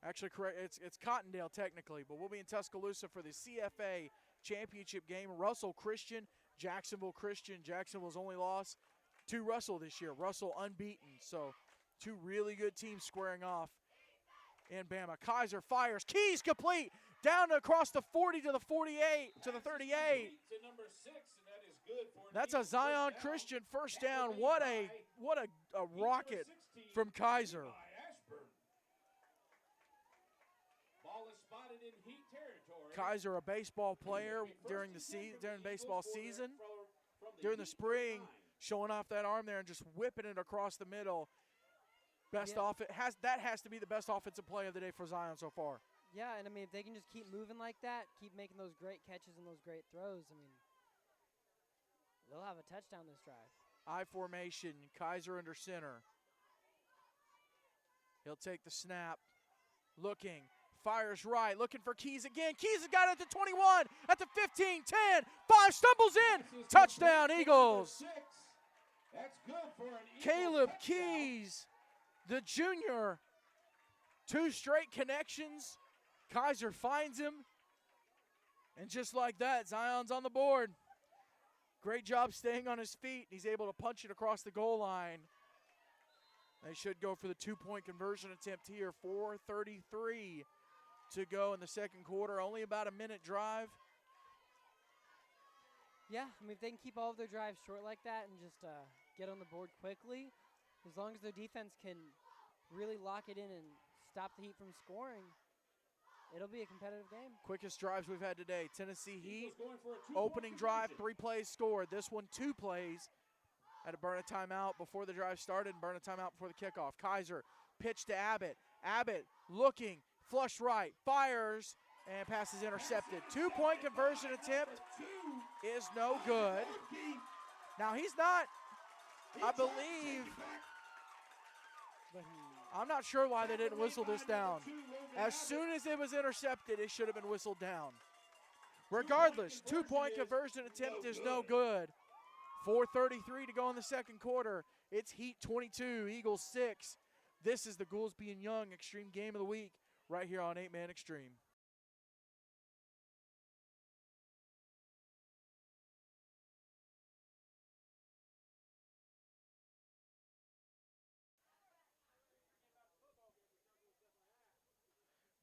Actually, correct, it's Cottondale technically, but we'll be in Tuscaloosa for the CFA championship game. Russell Christian, Jacksonville Christian. Jacksonville's only loss to Russell this year. Russell unbeaten, so two really good teams squaring off in Bama. Kaiser fires, Keys complete, down across the 40 to the 48 to the 38. That's a Zion Christian first down. What a rocket from Kaiser. Kaiser, a baseball player during baseball season, during the spring, showing off that arm there and just whipping it across the middle. That has to be the best offensive play of the day for Zion so far. Yeah, and I mean, if they can just keep moving like that, keep making those great catches and those great throws, I mean, they'll have a touchdown this drive. I formation, Kaiser under center. He'll take the snap, looking. Fires right, looking for Keys again. Keys has got it at the 21, at the 15, 10, 5, stumbles in. Touchdown, Eagles. That's good for an Caleb Keys, the junior. 2 straight connections. Kaiser finds him. And just like that, Zion's on the board. Great job staying on his feet. He's able to punch it across the goal line. They should go for the 2-point conversion attempt here. 4:33 to go in the second quarter. Only about a minute drive. Yeah, I mean, if they can keep all of their drives short like that and just get on the board quickly, as long as their defense can really lock it in and stop the Heat from scoring, it'll be a competitive game. Quickest drives we've had today. Tennessee Heat, opening drive, 3 plays scored. This one, 2 plays. Had to burn a timeout before the drive started and burn a timeout before the kickoff. Kaiser, pitch to Abbott. Abbott looking, flush right, fires, and pass is intercepted. 2-point conversion attempt is no good. Now he's not, I believe, I'm not sure why they didn't whistle this down. As soon as it was intercepted, it should have been whistled down. Regardless, 2-point conversion attempt is no good. 4:33 to go in the second quarter. It's Heat 22, Eagles 6. This is the Goolesby and Young Extreme Game of the Week right here on 8-Man Extreme.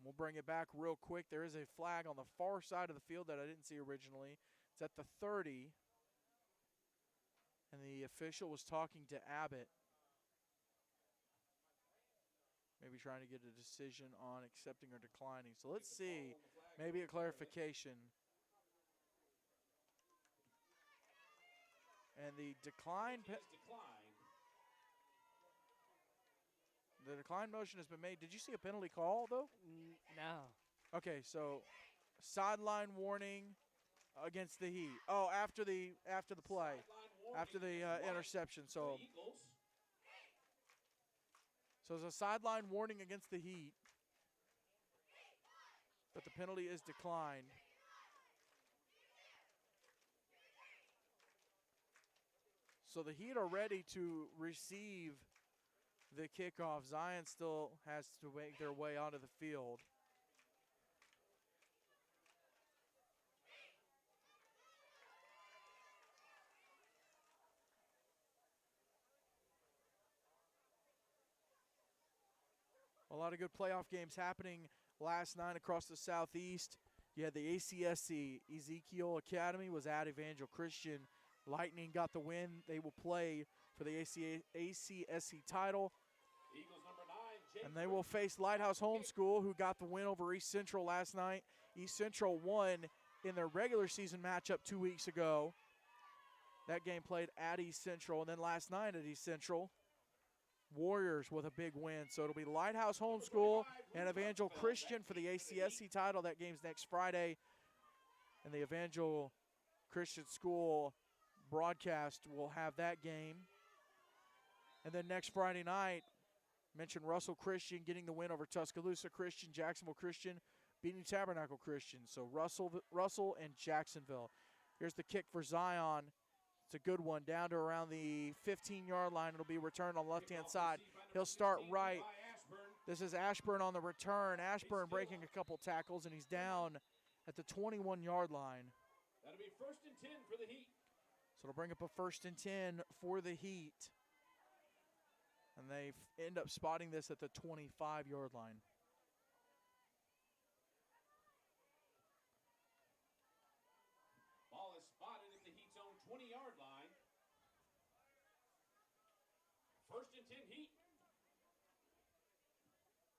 We'll bring it back real quick. There is a flag on the far side of the field that I didn't see originally. It's at the 30. And the official was talking to Abbott. Maybe trying to get a decision on accepting or declining. So let's see. Maybe a clarification. And the decline motion has been made. Did you see a penalty call, though? No. Okay, so sideline warning against the Heat. Oh, after the play. After the interception. So there's a sideline warning against the Heat, but the penalty is declined. So the Heat are ready to receive the kickoff. Zion still has to make their way onto the field. lot of good playoff games happening last night across the Southeast. You had the ACSC. Ezekiel Academy was at Evangel Christian. Lightning got the win. They will play for the ACSC title. Eagles number 9, And they will face Lighthouse Homeschool, who got the win over East Central last night. East Central won in their regular season matchup 2 weeks ago. That game played at East Central. And then last night at East Central, Warriors with a big win. So it'll be Lighthouse Homeschool and Evangel Christian for the ACSC title. That game's next Friday. And the Evangel Christian School broadcast will have that game. And then next Friday night, mentioned Russell Christian getting the win over Tuscaloosa Christian, Jacksonville Christian, beating Tabernacle Christian. So Russell and Jacksonville. Here's the kick for Zion. It's a good one, down to around the 15-yard line. It'll be returned on the left-hand side. He'll start right. This is Ashburn on the return. Ashburn breaking a couple tackles, and he's down at the 21-yard line. That'll be 1st and 10 for the Heat. So it'll bring up a 1st and 10 for the Heat. And they end up spotting this at the 25-yard line. Ball is spotted at the Heat's own 20-yard line. 1st and 10 Heat.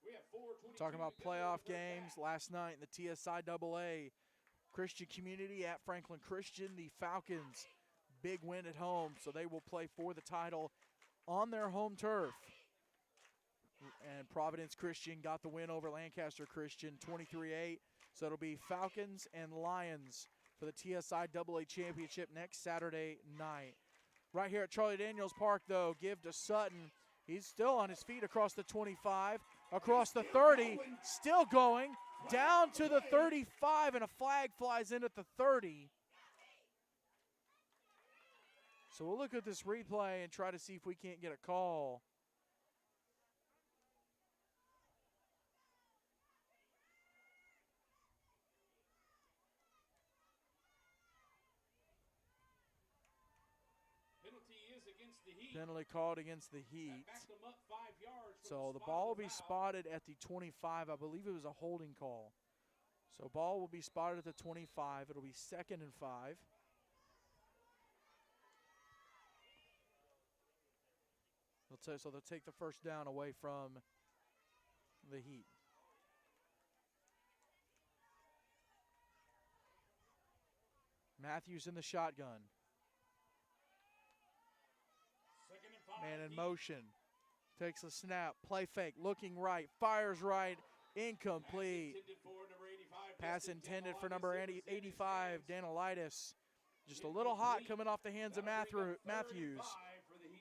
We have 4:22. Talking about playoff games last night in the TSIAA Christian community at Franklin Christian, the Falcons, big win at home, so they will play for the title on their home turf. And Providence Christian got the win over Lancaster Christian, 23-8. So it'll be Falcons and Lions for the TSIAA championship next Saturday night. Right here at Charlie Daniels Park, though, give to Sutton. He's still on his feet across the 25, across the 30, still going, down to the 35, and a flag flies in at the 30. So we'll look at this replay and try to see if we can't get a call. Penalty called against the Heat. So the ball will be spotted at the 25. I believe it was a holding call. So ball will be spotted at the 25. It'll be 2nd and 5. So they'll take the first down away from the Heat. Matthews in the shotgun. Man in motion. Takes a snap. Play fake. Looking right. Fires right. Incomplete. Pass intended for number 85, Danilitis. Just a little hot coming off the hands of Matthews.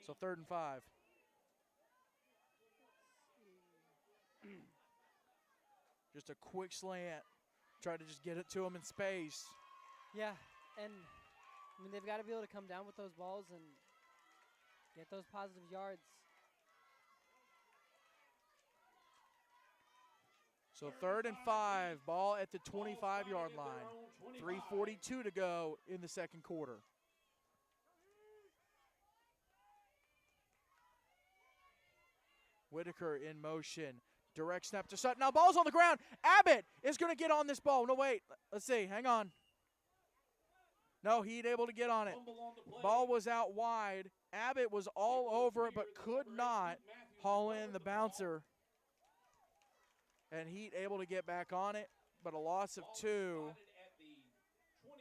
So 3rd and 5. Just a quick slant. Try to just get it to him in space. Yeah, and I mean, they've got to be able to come down with those balls and get those positive yards. So 3rd and 5, ball at the 25-yard line. 3:42 to go in the second quarter. Whitaker in motion. Direct snap to Sutton. Now ball's on the ground. Abbott is going to get on this ball. No, wait. Let's see. Hang on. No, he ain't able to get on it. Ball was out wide. Abbott was all over it, but could not haul in the bouncer. And Heat able to get back on it, but a loss of 2.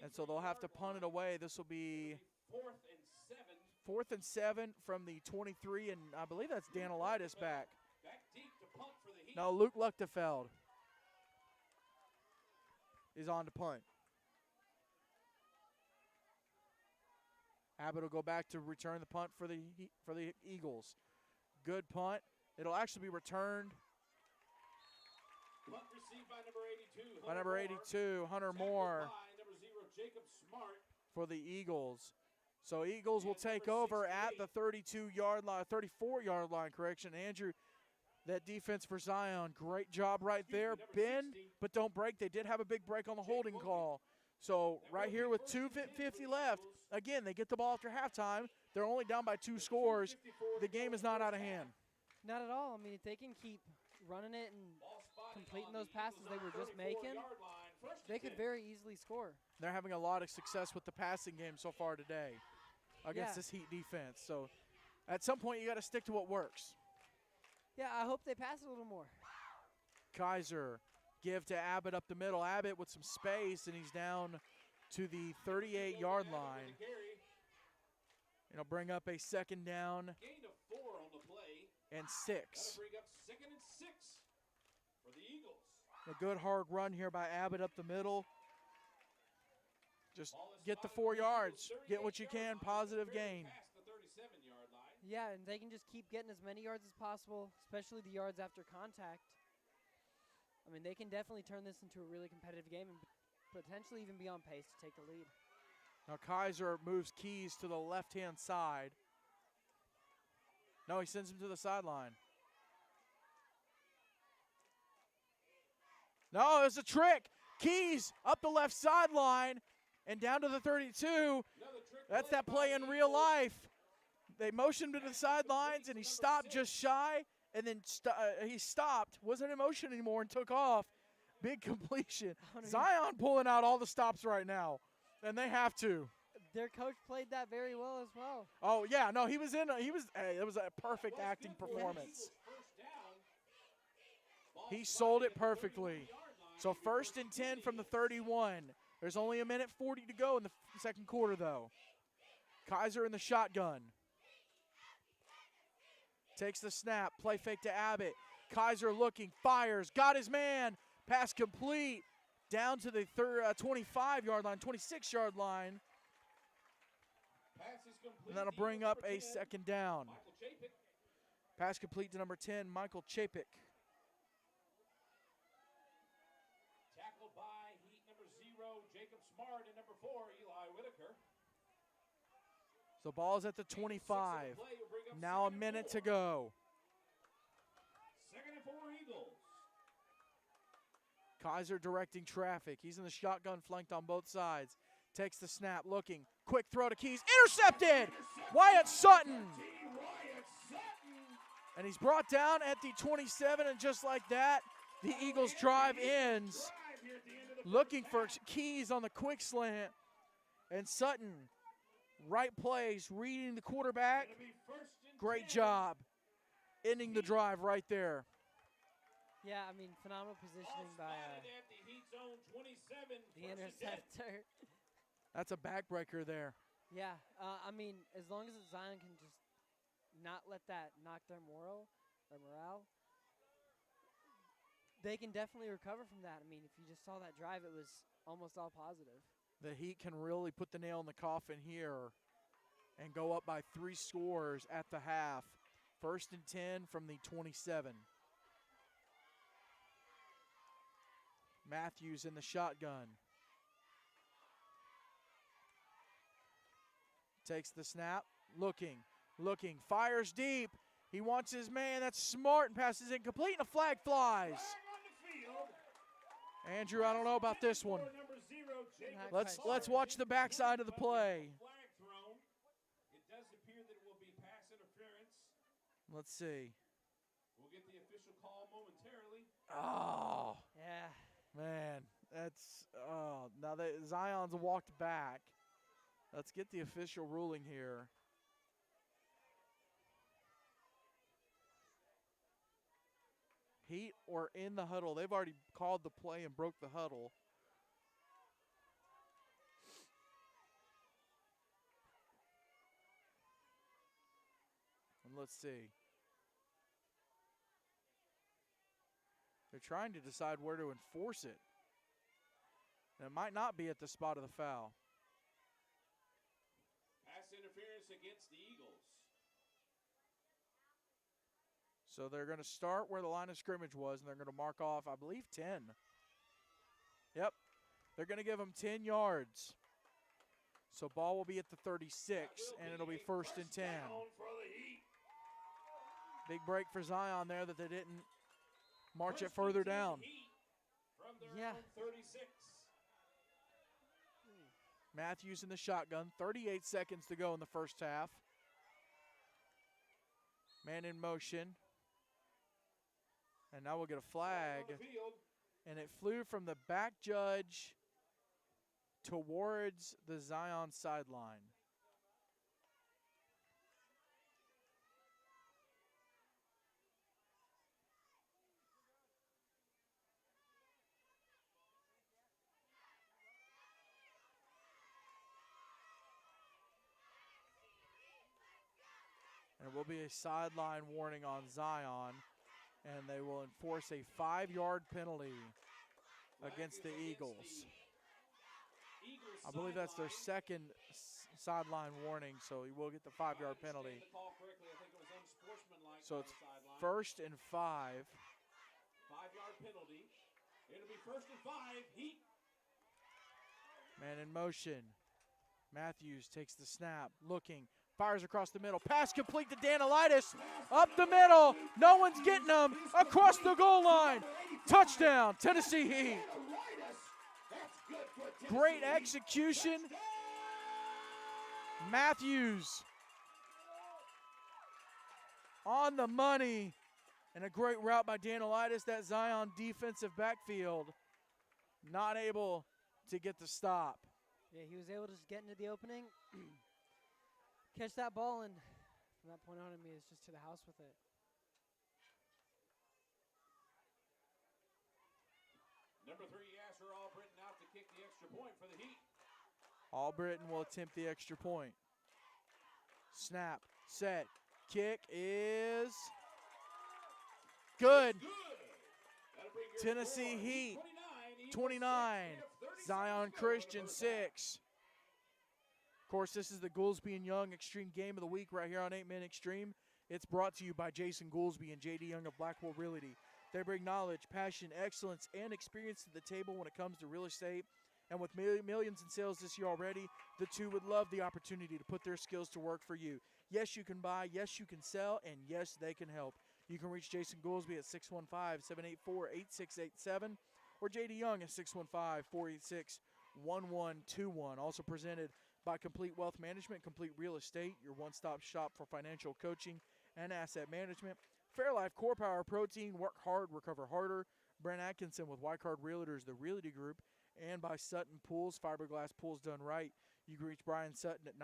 And so they'll have to punt it away. This will be 4th and 7 from the 23, and I believe that's Danilitis back. No, Luke Luchtefeld is on to punt. Abbott will go back to return the punt for the Eagles. Good punt. It'll actually be returned Punt received by by number 82, Hunter Moore, number 0, Jacob Smart. for the Eagles. So Eagles will take over at the 32-yard line, 34-yard line, correction. Andrew, that defense for Zion, great job right there. Bend, but don't break. They did have a big break on the holding call. So right here with 2:50 left, again, they get the ball after halftime. They're only down by 2 scores. The game is not out of hand. Not at all. I mean, if they can keep running it and completing those passes they were just making, they could very easily score. They're having a lot of success with the passing game so far today against this Heat defense. So at some point, you got to stick to what works. Yeah, I hope they pass a little more. Kaiser give to Abbott up the middle. Abbott with some space, and he's down to the 38-yard line. It'll bring up a 2nd down Gain of 4 on the play. and 6. That'll bring up 2nd and 6 for the Eagles. A good hard run here by Abbott up the middle. Just get the 4 yards. Get what you can, positive gain. Past the 37-yard line. Yeah, and they can just keep getting as many yards as possible, especially the yards after contact. I mean, they can definitely turn this into a really competitive game and potentially even be on pace to take the lead. Now Kaiser moves Keys to the left-hand side. No, he sends him to the sideline. No, it's a trick. Keys up the left sideline and down to the 32. That's that play in real life. They motioned him to the sidelines, and he stopped just shy, and then he stopped, wasn't in motion anymore, and took off. Big completion. Zion pulling out all the stops right now, and they have to. Their coach played that very well as well. Oh, yeah, no, it was a perfect acting performance. He sold it perfectly. So 1st and 10 from the 31. There's only 1:40 to go in the second quarter, though. Kaiser in the shotgun. Takes the snap, play fake to Abbott. Kaiser looking, fires, got his man. Pass complete, down to the 25-yard line, 26-yard line. And that'll bring up a 2nd down. Pass complete to number 10, Michael Chapik. Tackled by Heat number 0, Jacob Smart, and number 4, Eli Whitaker. So ball's at the 25. Now 1 minute to go. 2nd and 4 Eagles. Kaiser directing traffic. He's in the shotgun, flanked on both sides. Takes the snap, looking. Quick throw to Keys. Intercepted! Wyatt Sutton! And he's brought down at the 27, and just like that, the Eagles' drive ends. Looking for Keys on the quick slant. And Sutton, right place, reading the quarterback. Great job. Ending the drive right there. Yeah, I mean, phenomenal positioning by the interceptor. That's a backbreaker there. Yeah, I mean, as long as Zion can just not let that knock their morale, they can definitely recover from that. I mean, if you just saw that drive, it was almost all positive. The Heat can really put the nail in the coffin here and go up by 3 scores at the half. 1st and 10 from the 27. Matthews in the shotgun. Takes the snap, looking, fires deep. He wants his man, that's Smart, and passes incomplete, and a flag flies. Andrew, I don't know about this one. Let's watch the backside of the play. It does appear that it will be pass interference. Let's see. We'll get the official call momentarily. Oh. Yeah. Man, that's now that Zion's walked back. Let's get the official ruling here. Heat or in the huddle. They've already called the play and broke the huddle. And let's see. They're trying to decide where to enforce it. And it might not be at the spot of the foul. Pass interference against the Eagles. So they're going to start where the line of scrimmage was, and they're going to mark off, I believe, 10. Yep. They're going to give them 10 yards. So ball will be at the 36, and it'll be 1st and 10. Big break for Zion there that they didn't march it further down. Yeah. 36. Matthews in the shotgun. 38 seconds to go in the first half. Man in motion. And now we'll get a flag. On the field. And it flew from the back judge towards the Zion sideline. And it will be a sideline warning on Zion, and they will enforce a 5-yard penalty against the Eagles. I believe that's their second sideline warning, so he will get the 5-yard penalty. So it's 1st and 5. 5-yard penalty. It'll be 1st and 5. Heat. Man in motion. Matthews takes the snap, looking, fires across the middle. Pass complete to Danilitis. Up the middle. No one's getting him. Across the goal line. Touchdown, Tennessee Heat. Great execution. Matthews on the money. And a great route by Danilitis. That Zion defensive backfield not able to get the stop. Yeah, he was able to just get into the opening, catch that ball, and from that point on, I mean, it's just to the house with it. Number 3, Yasser Albritton out to kick the extra point for the Heat. Albritton will attempt the extra point. Snap, set, kick is good. Tennessee Heat, 29. Zion Christian, 6. Of course, this is the Goolesby and Young Extreme Game of the Week right here on 8-Man Extreme. It's brought to you by Jason Goolesby and J.D. Young of Blackwell Realty. They bring knowledge, passion, excellence, and experience to the table when it comes to real estate. And with millions in sales this year already, the two would love the opportunity to put their skills to work for you. Yes, you can buy, yes, you can sell, and yes, they can help. You can reach Jason Goolesby at 615-784-8687 or J.D. Young at 615-486-1121. Also presented by Complete Wealth Management, Complete Real Estate, your one-stop shop for financial coaching and asset management. Fairlife Core Power Protein, work hard, recover harder. Brent Atkinson with Wycard Realtors, the Realty Group, and by Sutton Pools, fiberglass pools done right. You can reach Brian Sutton at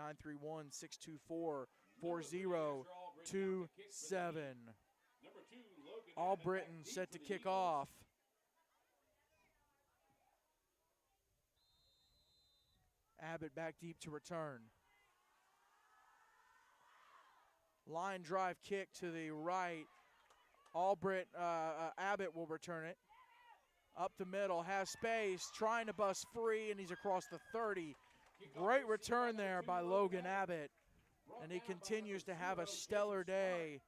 931-624-4027. Albritton set to kick off. Abbott back deep to return. Line drive kick to the right. Abbott will return it. Up the middle, has space, trying to bust free, and he's across the 30. Great return there by Logan Abbott, and he continues to have a stellar day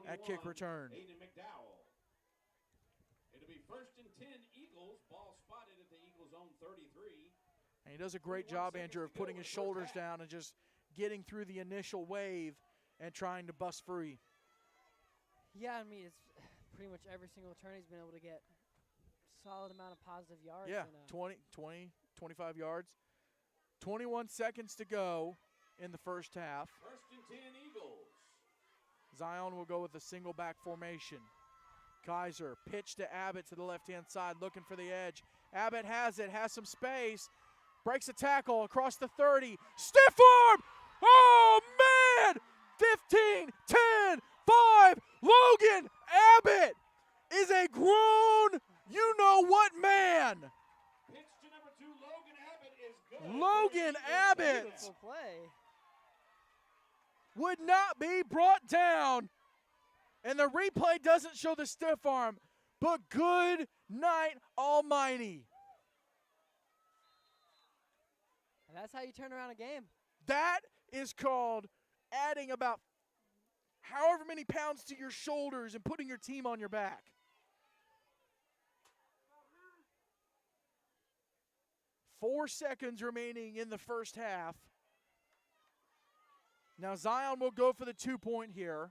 at kick return. It'll be 1st and 10 Eagles. Ball spotted at the Eagles' own 33. And he does a great job, Andrew, of putting his shoulders down and just getting through the initial wave and trying to bust free. Yeah, I mean, it's pretty much every single turn he's been able to get solid amount of positive yards. Yeah, 20, 25 yards. 21 seconds to go in the first half. 1st and 10 Eagles. Zion will go with a single back formation. Kaiser, pitch to Abbott to the left-hand side, looking for the edge. Abbott has it, has some space. Breaks a tackle across the 30. Stiff arm! Oh, man! 15, 10, 5. Logan Abbott is a grown, you-know-what man. Pitch to number 2, Logan Abbott is good. Logan Abbott Beautiful play. would not be brought down. And the replay doesn't show the stiff arm, but good night almighty. And that's how you turn around a game. That is called adding about however many pounds to your shoulders and putting your team on your back. Four seconds remaining in the first half. Now Zion will go for the 2-point here.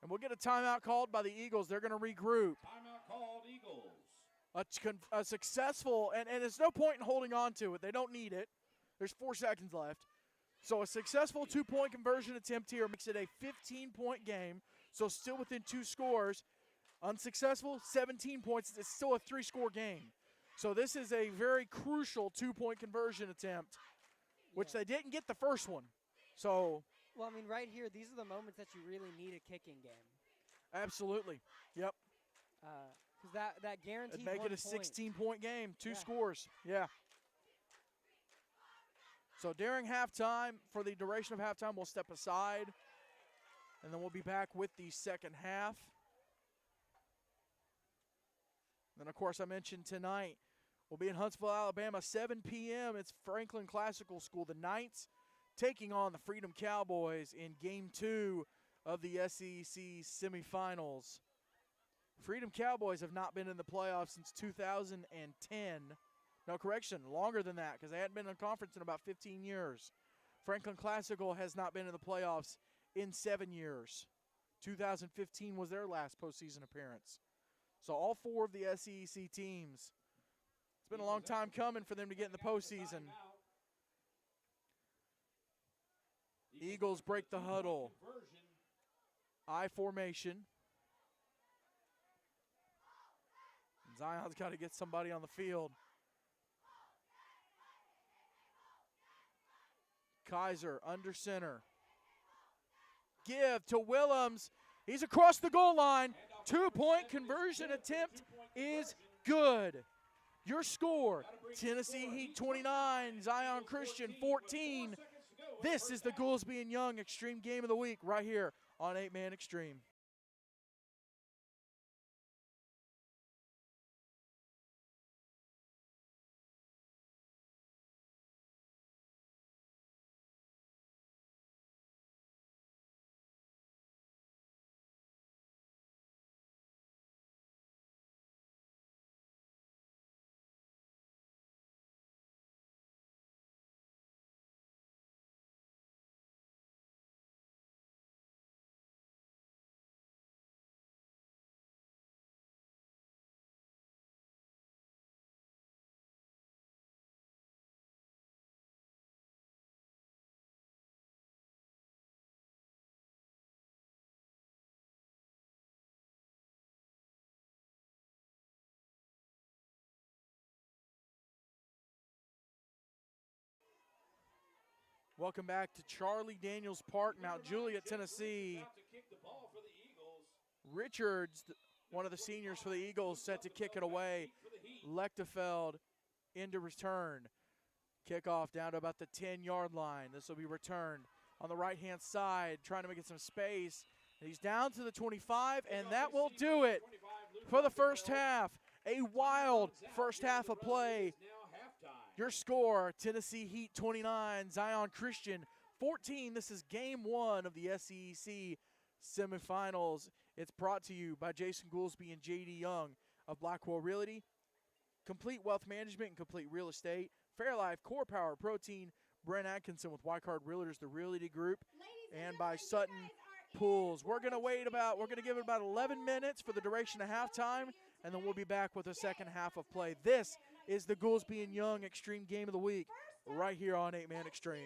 And we'll get a timeout called by the Eagles. They're going to regroup. Timeout called, Eagles. A successful, and there's no point in holding on to it. They don't need it. There's 4 seconds left. So a successful 2-point conversion attempt here makes it a 15-point game. So still within 2 scores. Unsuccessful, 17 points. It's still a 3-score game. So this is a very crucial 2-point conversion attempt, which they didn't get the first one. So. Well, I mean, right here, these are the moments that you really need a kicking game. Absolutely. Yep. Because that guaranteed It'd make it a 16-point game, 2 scores. Yeah. So during halftime, for the duration of halftime, we'll step aside, and then we'll be back with the second half. Then, of course, I mentioned tonight, we'll be in Huntsville, Alabama, 7 p.m. It's Franklin Classical School. The Knights taking on the Freedom Cowboys in Game 2 of the SEC Semifinals. Freedom Cowboys have not been in the playoffs since 2010. No, correction, longer than that, because they hadn't been in a conference in about 15 years. Franklin Classical has not been in the playoffs in 7 years. 2015 was their last postseason appearance. So all 4 of the SEC teams, it's been a long time coming for them to get in the postseason. Eagles break the huddle. I formation. Zion's got to get somebody on the field. Kaiser under center. Give to Willems. He's across the goal line. 2-point conversion attempt is good. Your score, Tennessee Heat 29, Zion Christian 14. This is the Goolesby and Young Extreme Game of the Week right here on 8-Man Extreme. Welcome back to Charlie Daniels Park, Mount Juliet, Tennessee. Richards, one of the seniors for the Eagles, set to kick it away. Lechtefeld into return. Kickoff down to about the 10-yard line. This will be returned on the right-hand side, trying to make it some space. And he's down to the 25, and that will do it for the first half. A wild first half of play. Your score, Tennessee Heat 29, Zion Christian 14. This is game 1 of the SEC Semifinals. It's brought to you by Jason Goolesby and J.D. Young of Blackwell Realty, Complete Wealth Management and Complete Real Estate, Fairlife, Core Power Protein, Brent Atkinson with Wycard Realtors, the Realty Group, and by Sutton Pools. We're going to give it about 11 minutes for the duration of halftime, and then we'll be back with the second half of play. This is the Goolesby and Young Extreme Game of the Week right here on 8-Man Extreme.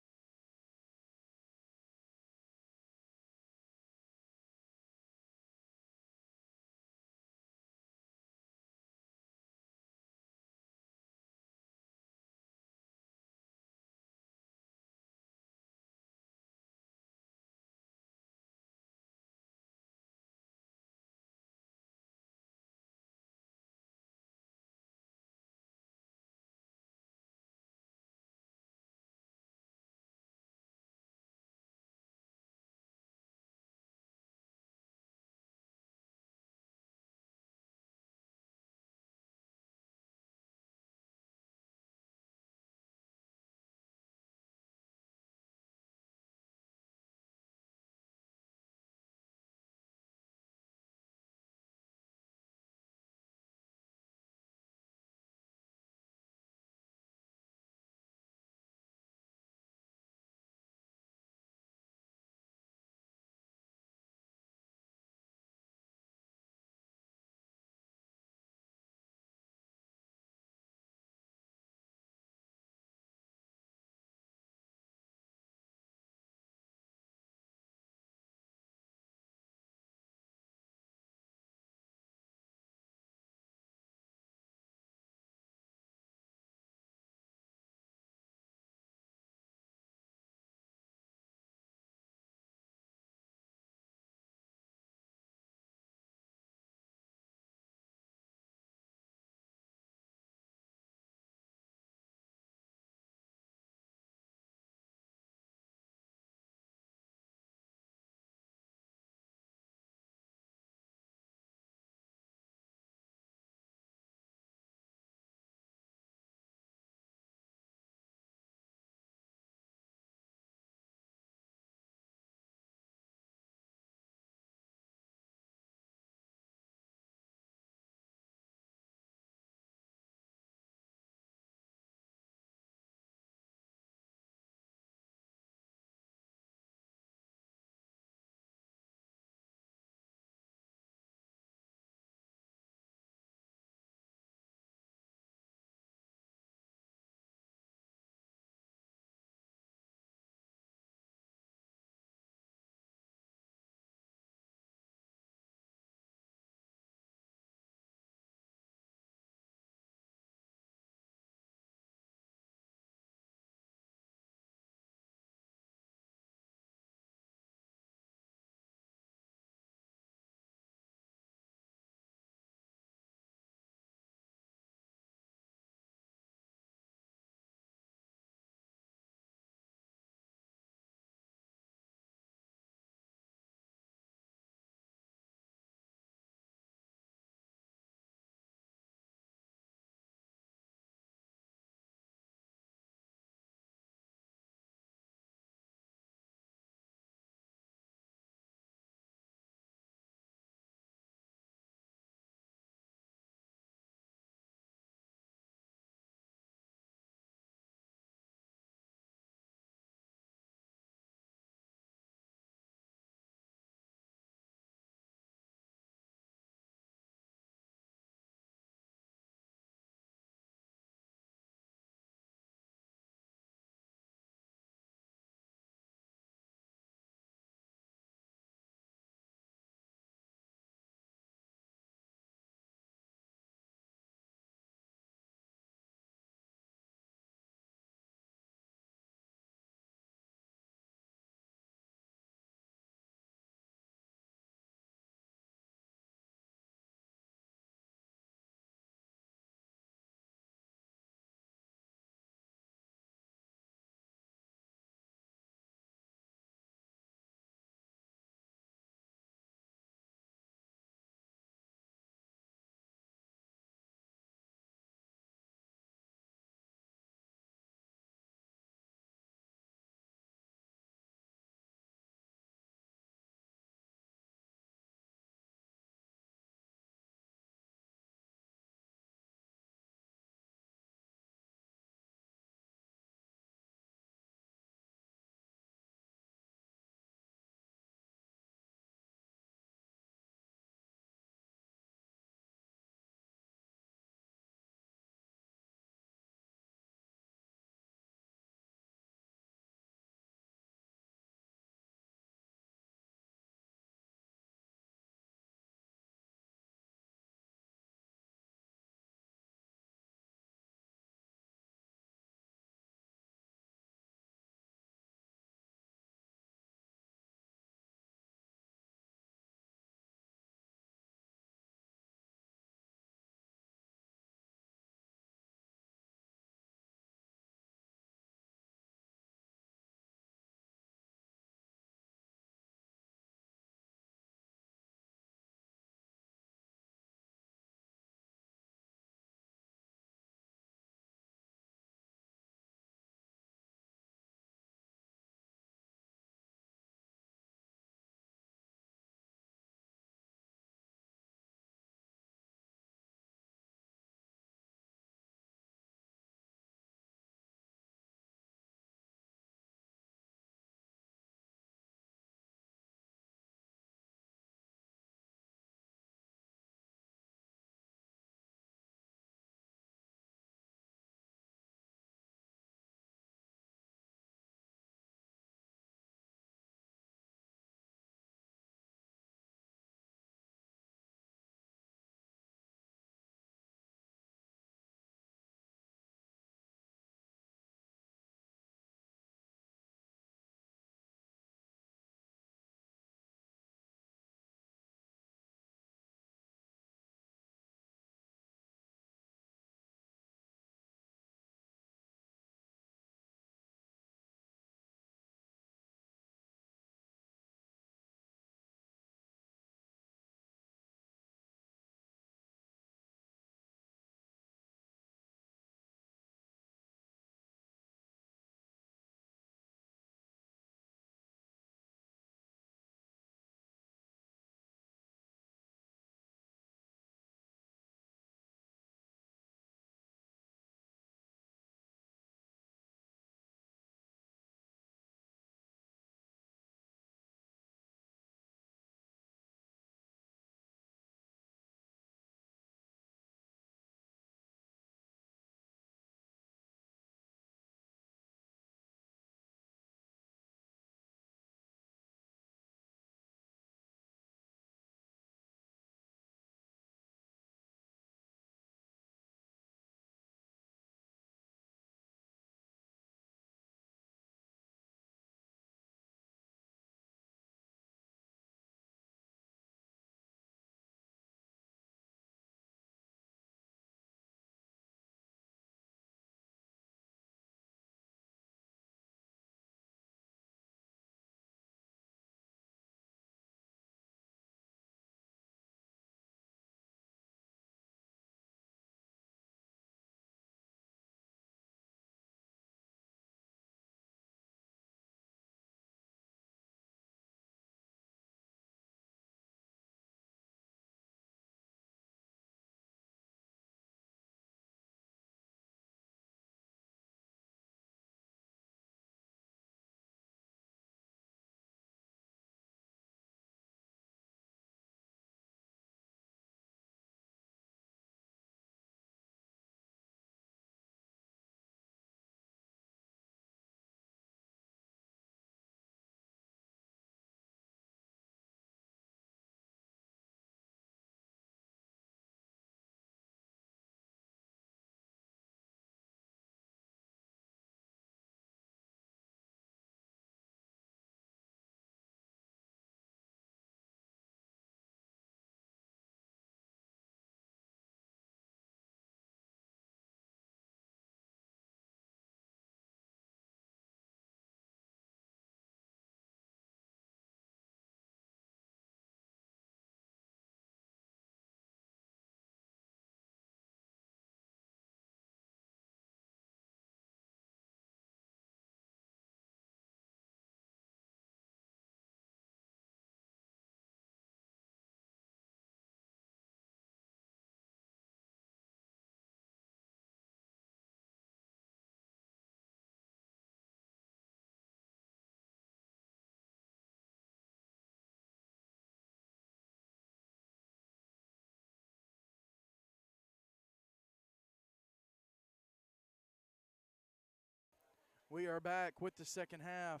We are back with the second half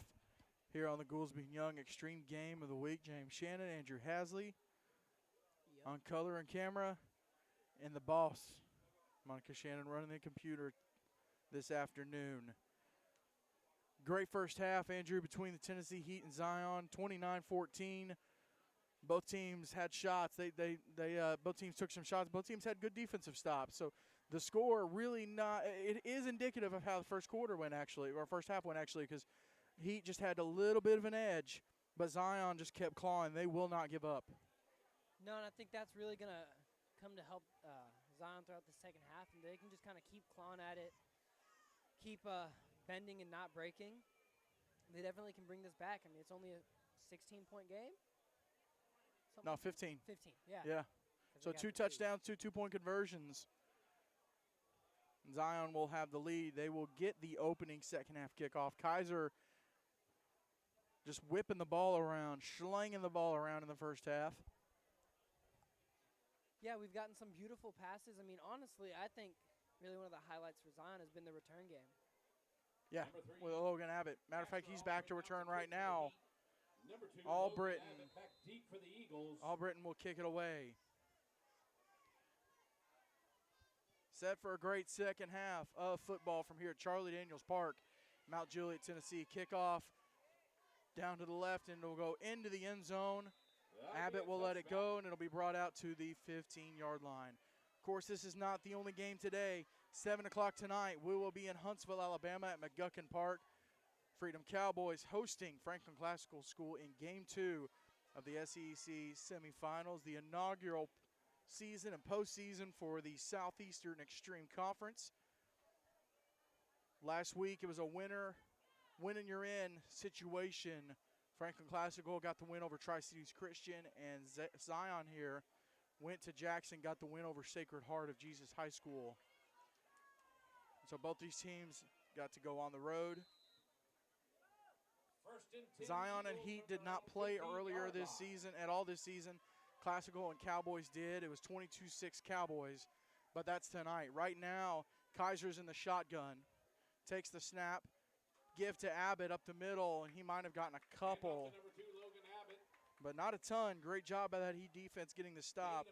here on the Goolesby Young Extreme Game of the Week. James Shannon, Andrew Hasley on color and camera, and the boss, Monica Shannon, running the computer this afternoon. Great first half, Andrew, between the Tennessee Heat and Zion, 29-14. Both teams had shots. Both teams took some shots. Both teams had good defensive stops. So the score really it is indicative of how the first quarter went actually, or first half went actually, because Heat just had a little bit of an edge, but Zion just kept clawing. They will not give up. No, and I think that's really going to come to help Zion throughout the second half, and they can just kind of keep clawing at it, keep bending and not breaking. They definitely can bring this back. I mean, it's only a 16-point game. No, 15. 15, yeah. Yeah. So 2 touchdowns, 2 two-point conversions. Zion will have the lead. They will get the opening second half kickoff. Kaiser just whipping the ball around, slinging the ball around in the first half. Yeah, we've gotten some beautiful passes. I mean, honestly, I think really one of the highlights for Zion has been the return game. Yeah, with Logan Abbott. Matter of fact, he's back to return right now. Albritton will kick it away. Set for a great second half of football from here at Charlie Daniels Park, Mount Juliet, Tennessee. Kickoff down to the left, and it'll go into the end zone. Abbott will let it go, and it'll be brought out to the 15-yard line. Of course, this is not the only game today. 7 o'clock tonight, we will be in Huntsville, Alabama at McGuckin Park. Freedom Cowboys hosting Franklin Classical School in Game 2 of the SEEC Semifinals, the inaugural season and postseason for the Southeastern Extreme Conference. Last week, it was a win-and-you're-in situation. Franklin Classical got the win over Tri-Cities Christian, and Zion here went to Jackson, got the win over Sacred Heart of Jesus High School. So both these teams got to go on the road. Zion and Heat did not play earlier this season, at all this season. Classical and Cowboys did. It was 22-6 Cowboys, but that's tonight. Right now, Kaiser's in the shotgun. Takes the snap, give to Abbott up the middle, and he might have gotten a couple, but not a ton. Great job by that Heat defense getting the stop,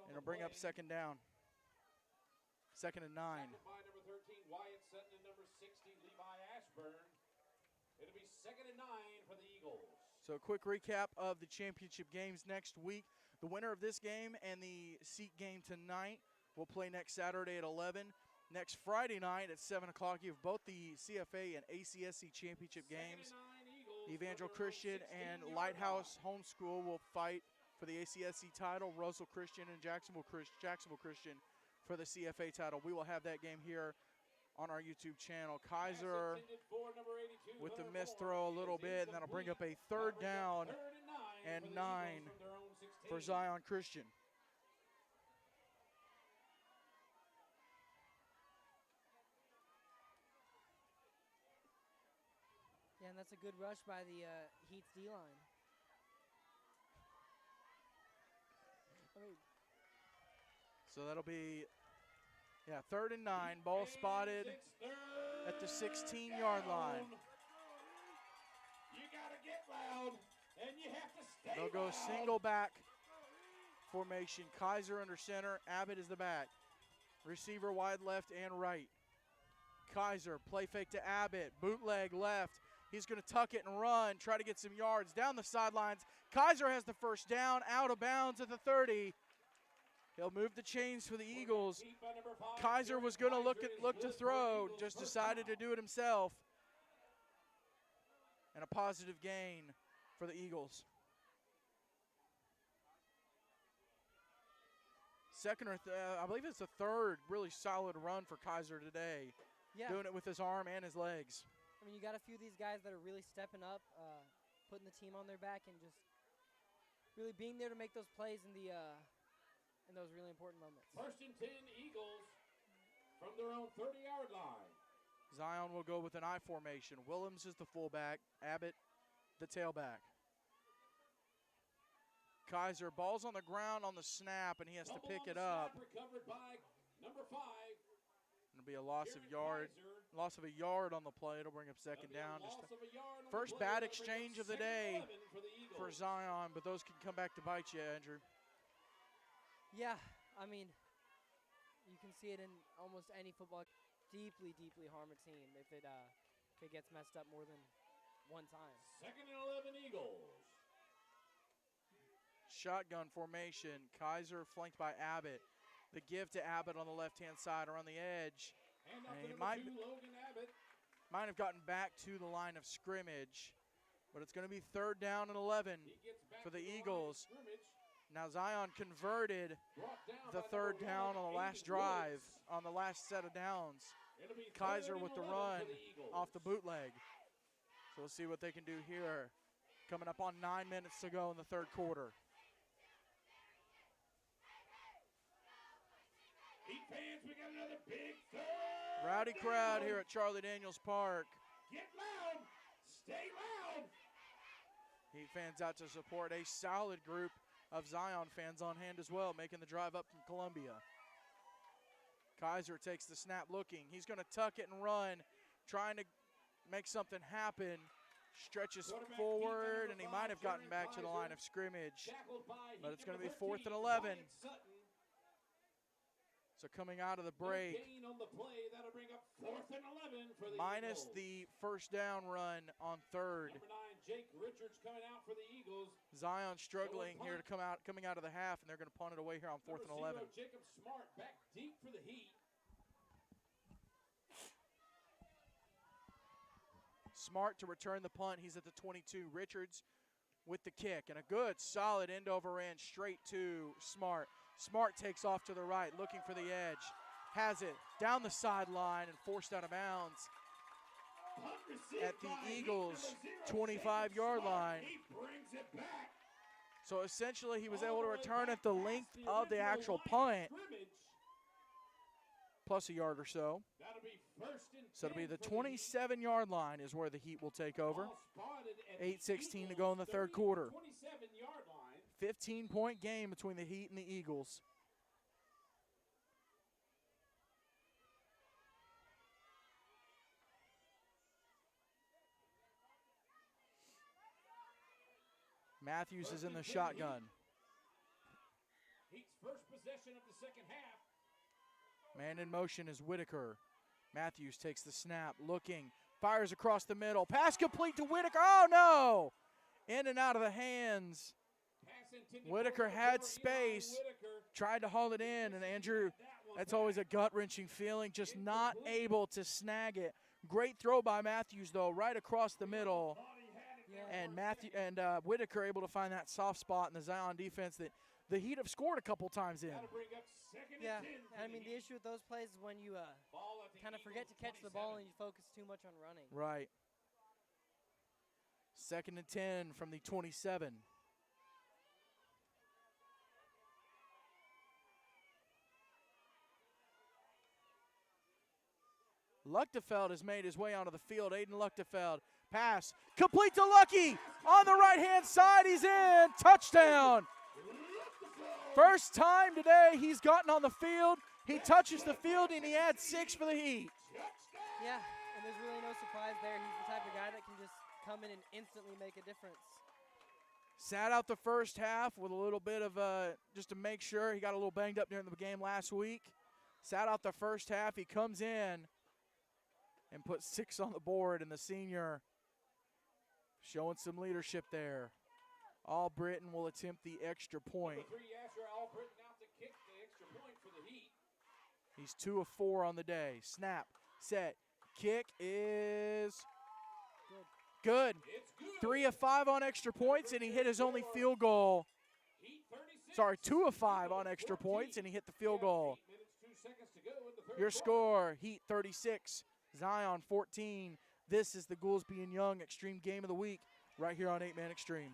and it'll bring up second down. 2nd and 9. Number 13, Wyatt Sutton, and number 60, Levi Ashburn. It'll be 2nd and 9 for the Eagles. So a quick recap of the championship games next week. The winner of this game and the SEEC game tonight will play next Saturday at 11. Next Friday night at 7 o'clock, you have both the CFA and ACSC championship games. Evangel Christian and Lighthouse Homeschool will fight for the ACSC title. Roseville Christian and Jacksonville Christian for the CFA title. We will have that game here on our YouTube channel. Kaiser with the missed throw a little bit, and that'll bring up a 3rd down and 9 for Zion Christian. Yeah, and that's a good rush by the Heat's D-line. So that'll be, 3rd and 9. Ball spotted at the 16-yard line. You gotta get loud, and you have to stay They'll go loud. single back formation. Kaiser under center. Abbott is the back. Receiver wide left and right. Kaiser, play fake to Abbott. Bootleg left. He's going to tuck it and run, try to get some yards down the sidelines. Kaiser has the first down, out of bounds at the 30. He'll move the chains for the Eagles. Kaiser was going to look to throw, just decided to do it himself. And a positive gain for the Eagles. Second or I believe it's the 3rd really solid run for Kaiser today. Yeah. Doing it with his arm and his legs. I mean, you got a few of these guys that are really stepping up, putting the team on their back, and just really being there to make those plays in those really important moments. 1st and 10 Eagles from their own 30-yard line. Zion will go with an I formation. Willems is the fullback. Abbott, the tailback. Kaiser, ball's on the ground on the snap, and he has to pick it up. Recovered by number 5. It'll be a loss of a yard on the play. It'll bring up second down. Just first bad exchange of the day for Zion, but those can come back to bite you, Andrew. Yeah, I mean, you can see it in almost any football. Deeply, deeply harm a team if it gets messed up more than one time. 2nd and 11 Eagles. Shotgun formation. Kaiser flanked by Abbott. The give to Abbott on the left-hand side or on the edge. And he might have gotten back to the line of scrimmage, but it's going to be 3rd down and 11 for the Eagles. Now Zion converted the 3rd down on the last drive, on the last set of downs. Kaiser with the run off the bootleg. So we'll see what they can do here. Coming up on 9 minutes to go in the 3rd quarter. Heat fans, we got another big 3rd. Rowdy crowd here at Charlie Daniels Park. Get loud, stay loud. Heat fans out to support a solid group of Zion fans on hand as well, making the drive up from Columbia. Kaiser takes the snap looking. He's going to tuck it and run, trying to make something happen. Stretches forward, and he might have gotten back to the line of scrimmage. But it's going to be 4th and 11. So coming out of the break, minus the first down run on 3rd. Number 9, Jake Richards coming out for the Eagles. Zion struggling here coming out of the half, and they're going to punt it away here on 4th and 11. Jacob Smart back deep for the Heat. Smart to return the punt. He's at the 22. Richards with the kick, and a good, solid end-over-end straight to Smart. Smart takes off to the right, looking for the edge. Has it down the sideline and forced out of bounds at the Eagles' 25-yard line. So essentially he was able to return at the length of the actual punt, plus a yard or so. So it'll be the 27-yard line is where the Heat will take over. 8:16 to go in the 3rd quarter. 15-point game between the Heat and the Eagles. Matthews is in the shotgun. Heat's first possession of the 2nd half. Man in motion is Whitaker. Matthews takes the snap, looking, fires across the middle. Pass complete to Whitaker. Oh, no! In and out of the hands. Whitaker had space, tried to haul it in, and Andrew, that's always a gut-wrenching feeling, just not able to snag it. Great throw by Matthews, though, right across the middle. And Whitaker able to find that soft spot in the Zion defense that the Heat have scored a couple times in. Yeah, I mean, the issue with those plays is when you kind of forget to catch the ball and you focus too much on running. Right. 2nd and 10 from the 27. Luchtefeld has made his way onto the field. Aiden Luchtefeld, pass, complete to Lucky. On the right-hand side, he's in. Touchdown. First time today he's gotten on the field. He touches the field, and he adds 6 for the Heat. Yeah, and there's really no surprise there. He's the type of guy that can just come in and instantly make a difference. Sat out the first half with a little bit of just to make sure. He got a little banged up during the game last week. Sat out the first half. He comes in and put 6 on the board, and the senior showing some leadership there. Albritton will attempt the extra point. He's 2 of 4 on the day. Snap, set, kick is good. 3 of 5 on extra points, and he hit his only field goal. Sorry, 2 of 5 on extra points, and he hit the field goal. Your score, Heat 36, Zion 14. This is the Goolesby and Young Extreme Game of the Week right here on 8-Man Extreme.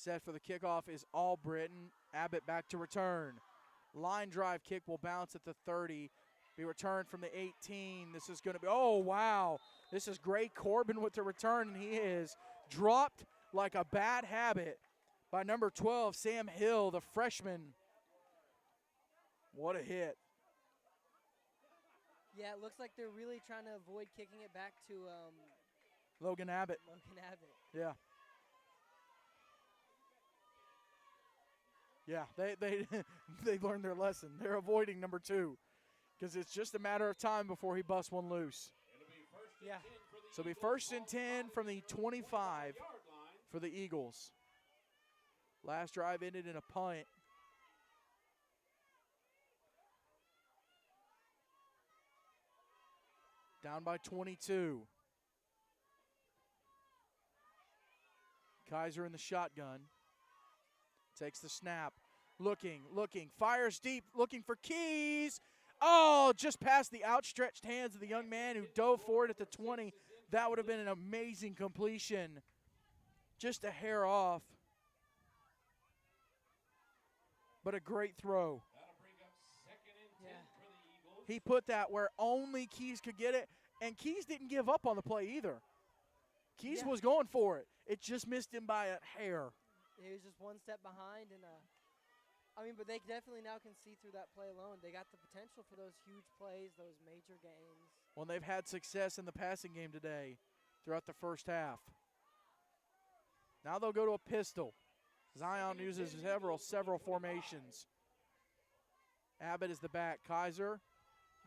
Set for the kickoff is Albritton. Abbott back to return. Line drive kick will bounce at the 30. Be returned from the 18. This is going to be, oh, wow. This is Gray Corbin with the return, and he is dropped like a bad habit by number 12, Sam Hill, the freshman. What a hit. Yeah, it looks like they're really trying to avoid kicking it back to Logan Abbott. Logan Abbott. Yeah. Yeah, they learned their lesson. They're avoiding number 2 because it's just a matter of time before he busts one loose. Yeah. So it'll be 1st and 10 from the 25 for the Eagles. Last drive ended in a punt. Down by 22. Kaiser in the shotgun. Takes the snap. Looking, fires deep, looking for Keys. Oh, just past the outstretched hands of the young man who dove forward at the 20. That would have been an amazing completion. Just a hair off. But a great throw. Yeah. He put that where only Keys could get it, and Keys didn't give up on the play either. Keys was going for it. It just missed him by a hair. He was just one step behind, and but they definitely now can see through that play alone. They got the potential for those huge plays, those major games. Well, they've had success in the passing game today throughout the first half. Now they'll go to a pistol. Zion uses several formations. Abbott is the back. Kaiser,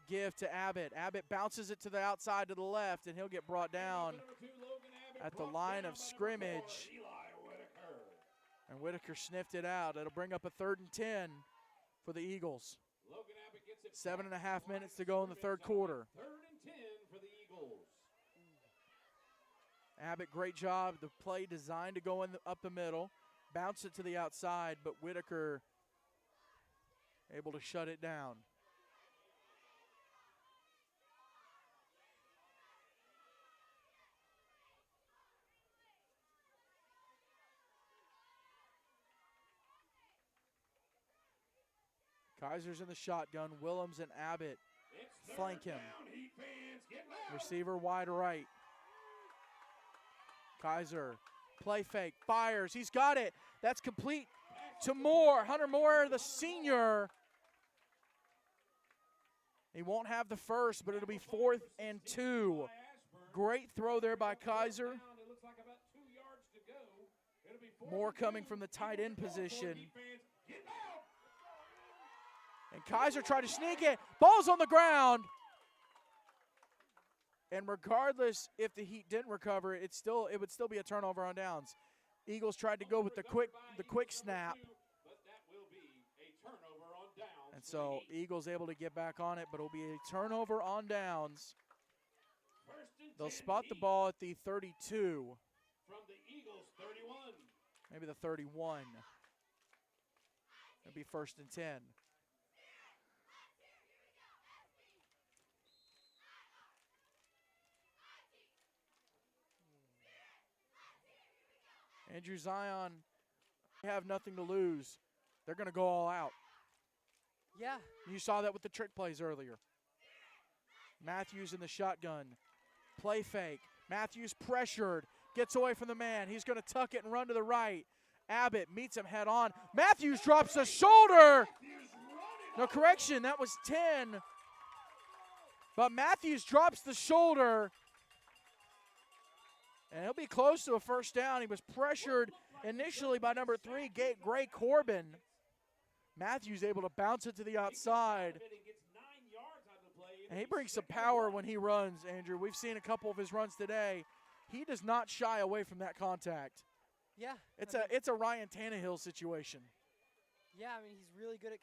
give to Abbott. Abbott bounces it to the outside to the left, and he'll get brought down at the line of scrimmage. And Whitaker sniffed it out. It'll bring up a 3rd and 10 for the Eagles. 7.5 minutes to go in the third quarter. 3rd and 10 for the Eagles. Abbott, great job. The play designed to go up the middle. Bounce it to the outside, but Whitaker able to shut it down. Kaiser's in the shotgun. Willems and Abbott flank him. Receiver wide right. Kaiser, play fake, fires. He's got it. That's complete to Moore. Hunter Moore, the senior. He won't have the first, but it'll be 4th and 2. Great throw there by Kaiser. Moore coming from the tight end position. And Kaiser tried to sneak it. Ball's on the ground. And regardless if the Heat didn't recover, it would still be a turnover on downs. Eagles tried to go with the quick snap. And so Eagles able to get back on it, but it'll be a turnover on downs. They'll spot the ball at the 32. From the Eagles 31. Maybe the 31. It'll be 1st and 10. Andrew Zion, they have nothing to lose. They're going to go all out. Yeah. You saw that with the trick plays earlier. Matthews in the shotgun. Play fake. Matthews pressured. Gets away from the man. He's going to tuck it and run to the right. Abbott meets him head on. Matthews drops the shoulder. No, correction. That was 10. But Matthews drops the shoulder. And he'll be close to a first down. He was pressured initially by number 3, Gray Corbin. Matthews able to bounce it to the outside. And he brings some power when he runs, Andrew. We've seen a couple of his runs today. He does not shy away from that contact. Yeah. It's a Ryan Tannehill situation. Yeah, he's really good at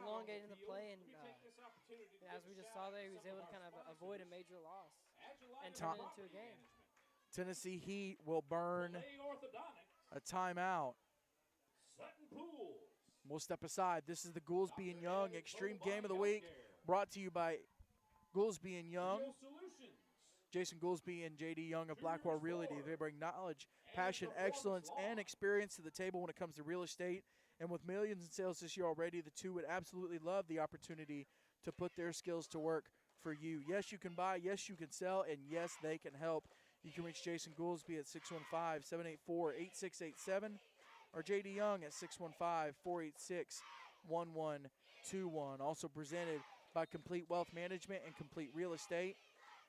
elongating the play, and as we just saw there, he was able to kind of avoid a major loss and turn it into a game. Tennessee Heat will burn a timeout. We'll step aside. This is the Goolesby and Young Extreme Game of the Week, brought to you by Goolesby and Young. Jason Goolesby and J.D. Young of Blackwell Realty. They bring knowledge, passion, excellence, and experience to the table when it comes to real estate. And with millions in sales this year already, the two would absolutely love the opportunity to put their skills to work for you. Yes, you can buy. Yes, you can sell. And yes, they can help. You can reach Jason Goolesby at 615-784-8687 or J.D. Young at 615-486-1121. Also presented by Complete Wealth Management and Complete Real Estate,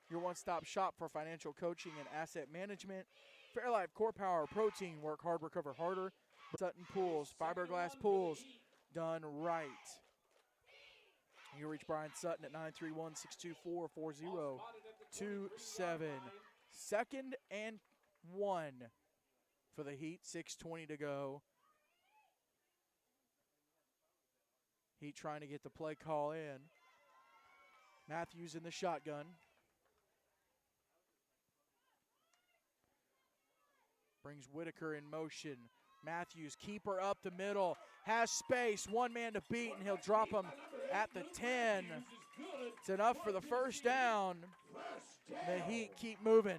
your one-stop shop for financial coaching and asset management. Fairlife Core Power Protein, work hard, recover harder. Sutton Pools, fiberglass pools, done right. You reach Brian Sutton at 931-624-4027. Second and 1 for the Heat, 6:20 to go. Heat trying to get the play call in. Matthews in the shotgun. Brings Whitaker in motion. Matthews, keeper up the middle, has space, one man to beat, and he'll drop him at the 10. It's enough for the first down. The Heat keep moving.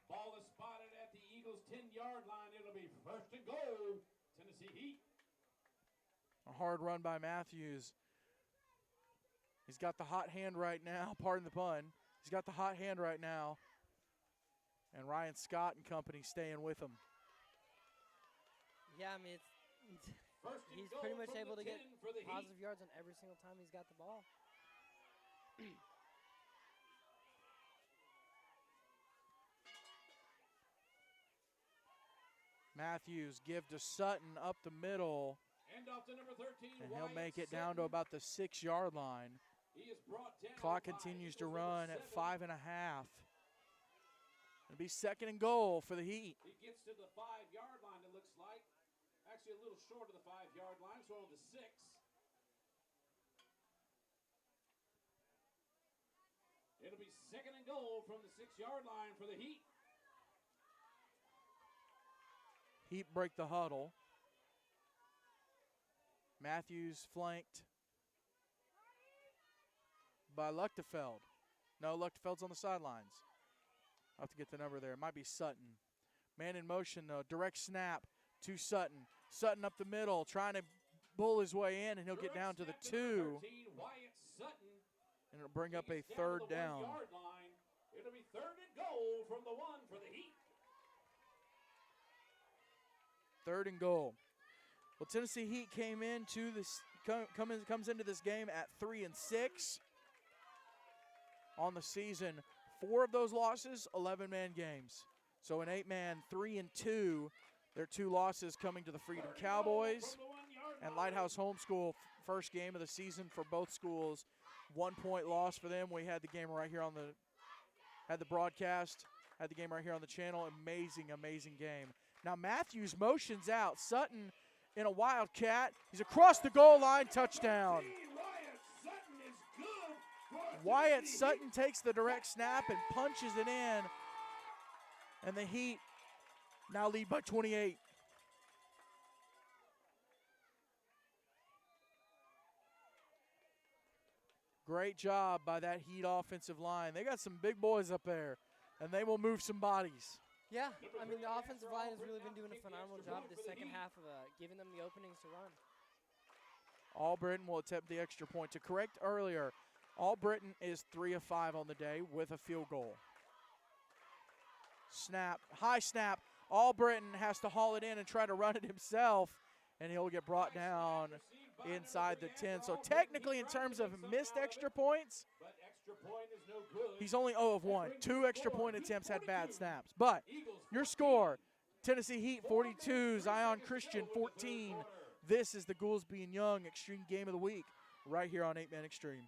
Ball is spotted at the Eagles' 10-yard line. It'll be first and goal, Tennessee Heat. A hard run by Matthews. He's got the hot hand right now, pardon the pun. He's got the hot hand right now. And Ryan Scott and company staying with him. Yeah, I mean, he's pretty much able to get positive yards on every single time he's got the ball. Matthews give to Sutton up the middle. And off to number 13, and he'll make it down to about the 6-yard line. He is brought down. Clock continues to run at 5.5. It'll be second and goal for the Heat. He gets to the 5-yard line, it looks like. Actually, a little short of the 5-yard line, so on the 6. It'll be second and goal from the 6-yard line for the Heat. Heat break the huddle. Matthews flanked by Luchtefeld. No, Luchtefeld's on the sidelines. I'll have to get the number there. It might be Sutton. Man in motion, though. Direct snap to Sutton. Sutton up the middle, trying to bull his way in, and he'll get down to the 2. And it'll bring up a third down. It'll be third and goal from the 1 for the Heat. Third and goal. Well, Tennessee Heat came into this comes into this game at 3-6 on the season. 4 of those losses, 11-man games. So an 8-man, 3-2. Their 2 losses coming to the Freedom Cowboys and Lighthouse Homeschool. First game of the season for both schools. 1-point loss for them. We had the game right here on the broadcast. Had the game right here on the channel. Amazing, amazing game. Now Matthews motions out. Sutton in a wildcat. He's across the goal line. Touchdown. Wyatt Sutton takes the direct snap and punches it in. And the Heat now lead by 28. Great job by that Heat offensive line. They got some big boys up there, and they will move some bodies. Yeah, I mean, the offensive line has really been doing a phenomenal job this second half of giving them the openings to run. Albritton will attempt the extra point. To correct earlier, Albritton is 3 of 5 on the day with a field goal. Snap, high snap. Albritton has to haul it in and try to run it himself, and he'll get brought down inside the 10. So technically, in terms of missed extra points, he's only 0 of 1. 2 extra point attempts had bad snaps. But your score, Tennessee Heat 42, Zion Christian 14. This is the Goolesby and Young Extreme Game of the Week right here on 8-Man Extreme.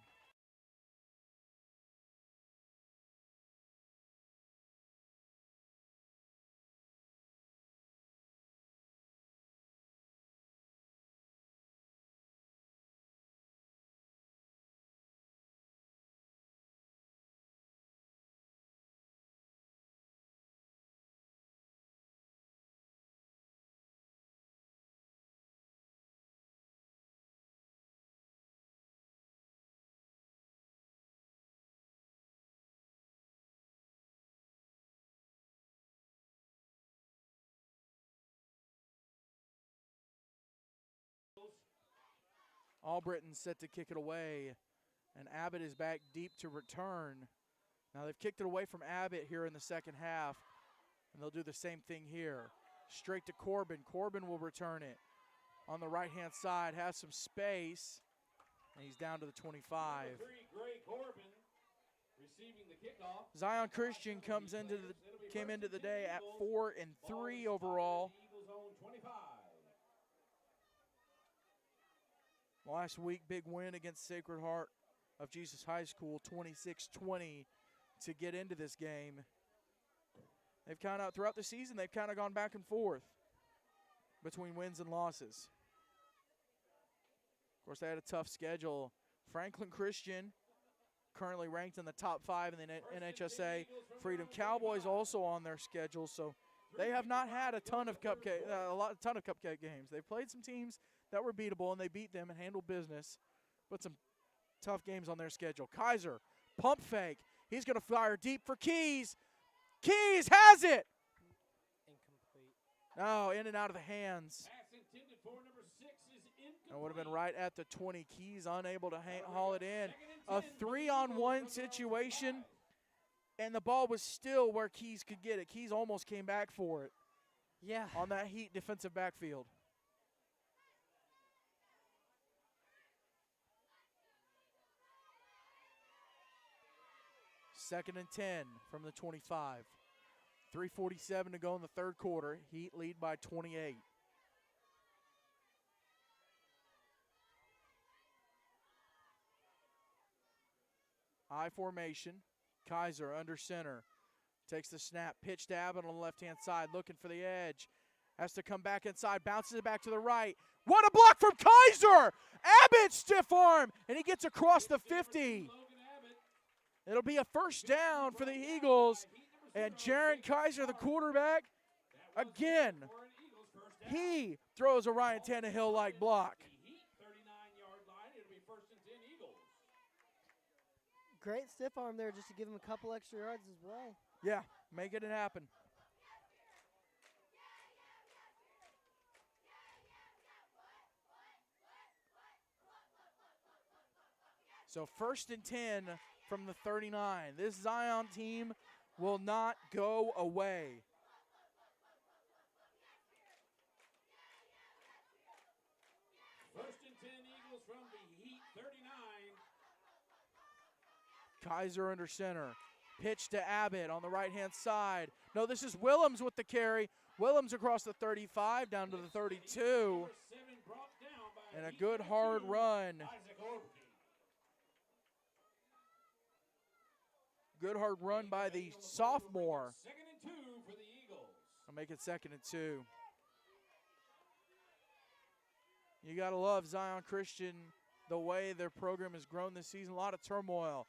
Albritton set to kick it away, and Abbott is back deep to return. Now they've kicked it away from Abbott here in the second half, and they'll do the same thing here. Straight to Corbin. Corbin will return it on the right-hand side, has some space, and he's down to the 25. Number 3, Gray Corbin, receiving the kickoff. Zion Christian came into the day at 4-3 overall. Eagles own 25. Last week, big win against Sacred Heart of Jesus High School, 26-20 to get into this game. They've kind of, throughout the season, they've kind of gone back and forth between wins and losses. Of course, they had a tough schedule. Franklin Christian, currently ranked in the top 5 in the NHSA. Freedom Cowboys also on their schedule, so they have not had a ton of cupcake games. They've played some teams that were beatable, and they beat them and handled business, but some tough games on their schedule. Kaiser, pump fake. He's going to fire deep for Keys. Keys has it. Incomplete. No, in and out of the hands. Pass intended for number 6 is incomplete. That would have been right at the 20. Keys unable to haul it in. A 3-on-1 situation, and the ball was still where Keys could get it. Keys almost came back for it. Yeah. On that Heat defensive backfield. Second and 10 from the 25. 3:47 to go in the third quarter. Heat lead by 28. I formation. Kaiser under center. Takes the snap. Pitch to Abbott on the left-hand side. Looking for the edge. Has to come back inside. Bounces it back to the right. What a block from Kaiser! Abbott stiff arm. And he gets across the 50. It'll be a first down for the Eagles. And Jaron Kaiser, the quarterback, again, he throws a Ryan Tannehill-like block. Great stiff arm there just to give him a couple extra yards as well. Yeah, making it happen. So 1st and 10 from the 39. This Zion team will not go away. First and 10 Eagles from the Heat 39. Kaiser under center. Pitch to Abbott on the right-hand side. No, this is Willems with the carry. Willems across the 35 down to the 32. And a good hard run. Good hard run by the sophomore. 2nd and 2 for the Eagles. I'll make it 2nd and 2. You got to love Zion Christian, the way their program has grown this season. A lot of turmoil.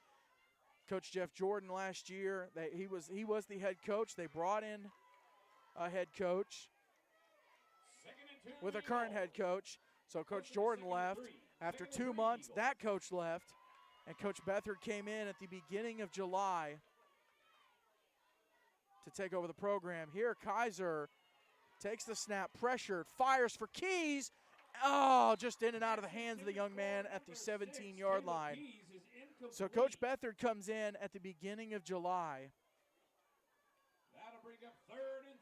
Coach Jeff Jordan last year, he was the head coach. They brought in a head coach with a current head coach. So Coach Jordan left. After 2 months, that coach left. And Coach Beathard came in at the beginning of July to take over the program. Here, Kaiser takes the snap, pressured, fires for Keys. Oh, just in and out of the hands of the young man at the 17-yard line. So Coach Beathard comes in at the beginning of July.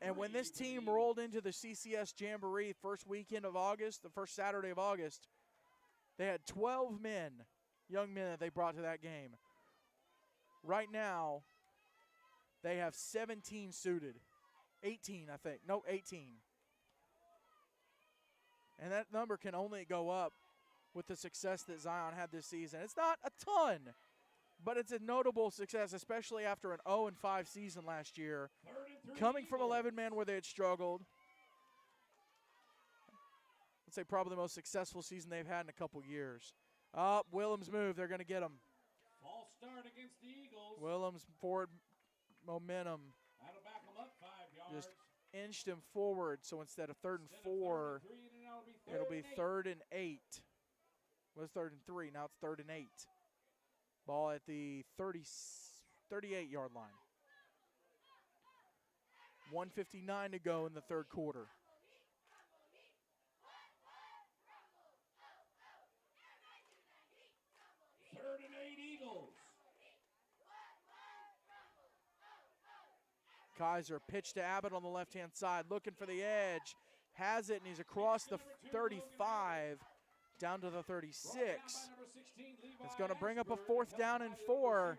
And when this team rolled into the CCS Jamboree first weekend of August, the first Saturday of August, they had 12 men, young men that they brought to that game. Right now, they have 17 suited. 18, I think. No, 18. And that number can only go up with the success that Zion had this season. It's not a ton, but it's a notable success, especially after an 0-5 season last year. Coming from 11-man where they had struggled. Let's say probably the most successful season they've had in a couple years. Willems move. They're going to get him. False start against the Eagles. Willems forward momentum. That'll back them up 5 yards. Just inched him forward, so instead of 3rd and 4, it'll be 3rd and 8. Well, it's 3rd and 3. Now it's 3rd and 8. Ball at the 38-yard line. 1:59 to go in the third quarter. Kaiser pitch to Abbott on the left-hand side, looking for the edge. Has it, and he's across the 35 down to the 36. It's going to bring up a 4th down and 4.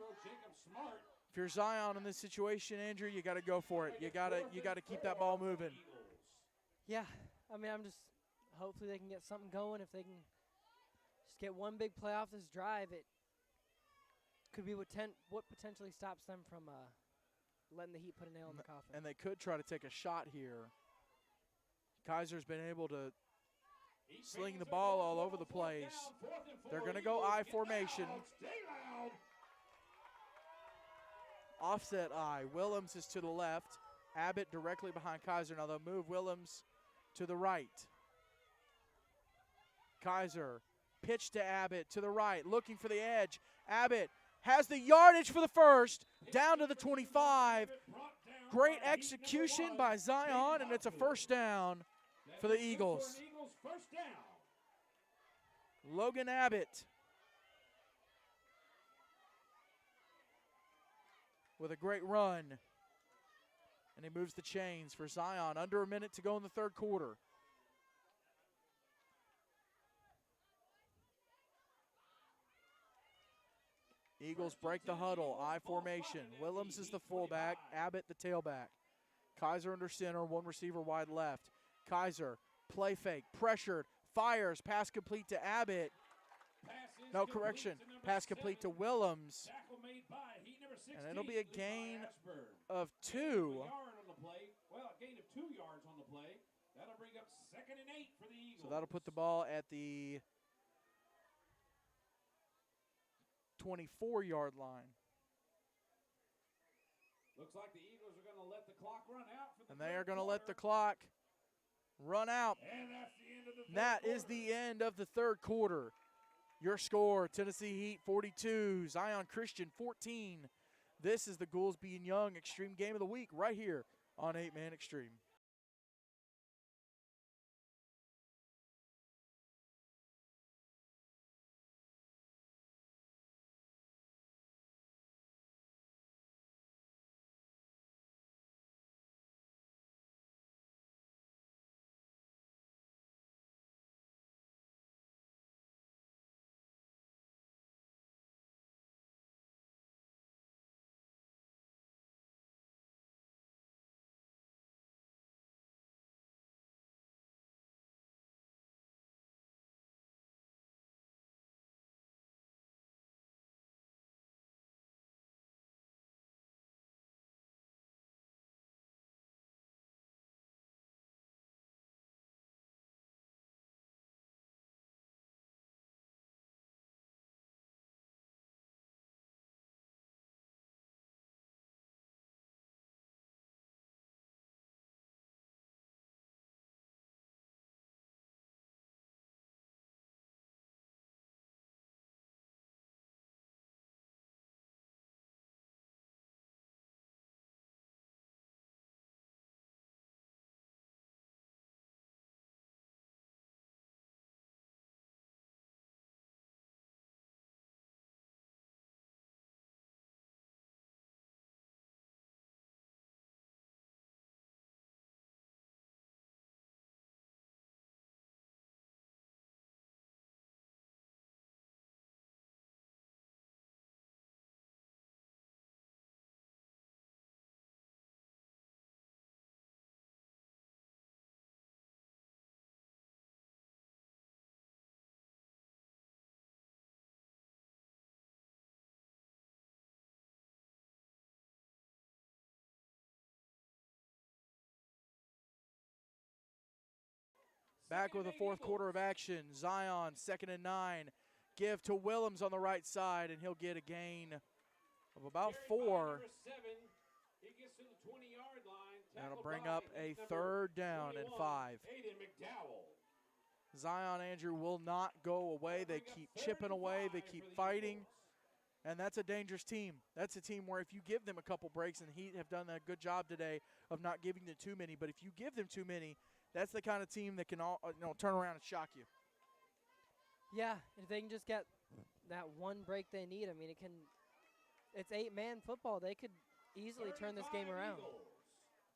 If you're Zion in this situation, Andrew, you got to go for it. You got to keep that ball moving. Yeah, I mean, I'm just hopefully they can get something going. If they can just get one big play off this drive, it could be what potentially stops them from letting the Heat put a nail in the coffin. And they could try to take a shot here. Kaiser's been able to sling the ball all over the place. They're going to go I formation. Offset I. Willems is to the left. Abbott directly behind Kaiser. Now they'll move Willems to the right. Kaiser, pitch to Abbott to the right, looking for the edge. Abbott has the yardage for the first, down to the 25. Great execution by Zion, and it's a 1st down for the Eagles. Logan Abbott with a great run. And he moves the chains for Zion. Under a minute to go in the 3rd quarter. Eagles break the huddle, I formation. Willems is the fullback, Abbott the tailback. Kaiser under center, 1 receiver wide left. Kaiser, play fake, pressured, fires, pass complete to Abbott. No correction, pass complete to Willems. And it'll be a gain of 2. Well, a gain of 2 yards on the play. That'll bring up 2nd and 8 for the Eagles. So that'll put the ball at the 24-yard line. Looks like the Eagles are going to let the clock run out. And they are going to let the clock run out. And that's the end of the that is the end of the 3rd quarter. Your score, Tennessee Heat 42, Zion Christian 14. This is the Goolesby and Young Extreme Game of the Week right here on 8-Man Extreme. Back with the 4th quarter of action. Zion, 2nd and 9. Give to Willems on the right side, and he'll get a gain of about 4. He gets to the 20-yard line. That'll bring up a 3rd down and 5. Zion, Andrew, will not go away. They keep chipping away. They keep fighting. And that's a dangerous team. That's a team where if you give them a couple breaks, and the Heat have done a good job today of not giving them too many, but if you give them too many, that's the kind of team that can turn around and shock you. Yeah, if they can just get that one break they need, I mean, it's 8-man football. They could easily turn this game around.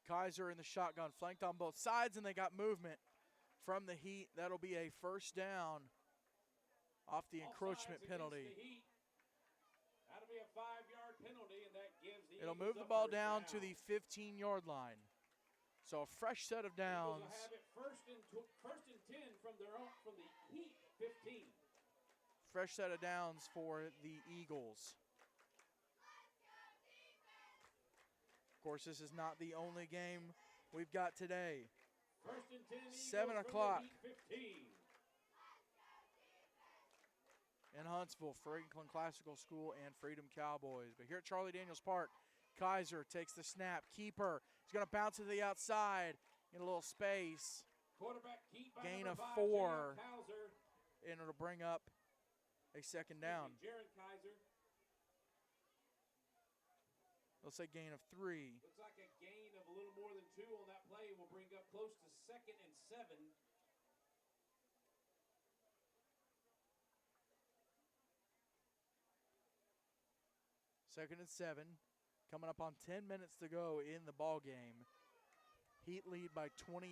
Kaiser in the shotgun, flanked on both sides, and they got movement from the Heat. That'll be a first down off the encroachment penalty. That'll be a 5-yard penalty, and that gives the It'll Eagles move the ball down to the 15-yard line. So a fresh set of downs. Eagles will have it first and 10 from the Heat 15. Fresh set of downs for the Eagles. Of course, this is not the only game we've got today. First and 10, 7 Eagles o'clock. from the Heat 15. In Huntsville, Franklin Classical School and Freedom Cowboys. But here at Charlie Daniels Park, Kaiser takes the snap. Keeper, he's going to bounce to the outside in a little space. Quarterback keep by Gain number of 5, 4, Jaron Kaiser. and it'll bring up a second down. Jaron Kaiser. They'll say gain of 3. Looks like a gain of a little more than 2 on that play. Will bring up close to 2nd and 7. Second and 7, coming up on 10 minutes to go in the ball game. Heat lead by 28.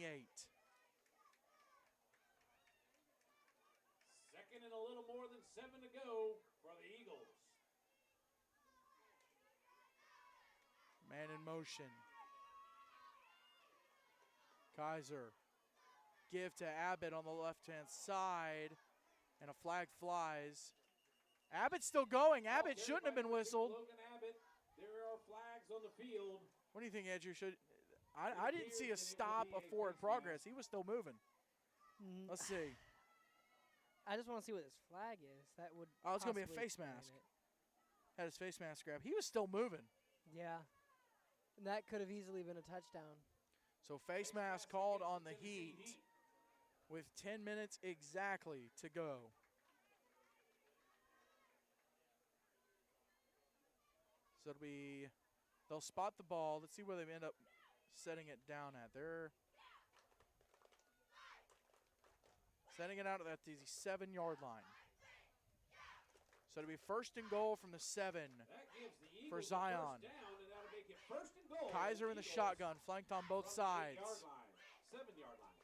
2nd and a little more than 7 to go for the Eagles. Man in motion. Kaiser, give to Abbott on the left-hand side, and a flag flies. Abbott's still going. Abbott shouldn't have been whistled. Logan Abbott, there are flags on the field. What do you think, Andrew? I didn't see a stop of forward progress. He was still moving. Let's see. I just want to see what this flag is. That would. Oh, it's going to be a possibly face explain mask. it. Had his face mask grabbed. He was still moving. Yeah. And that could have easily been a touchdown. So face mask called on the Heat with 10 minutes exactly to go. So it'll be, they'll spot the ball. Let's see where they end up setting it down at. They're setting it out at the 7-yard line. So it'll be first and goal from the 7 for Zion. Kaiser in the shotgun, flanked on both sides. 7-yard line.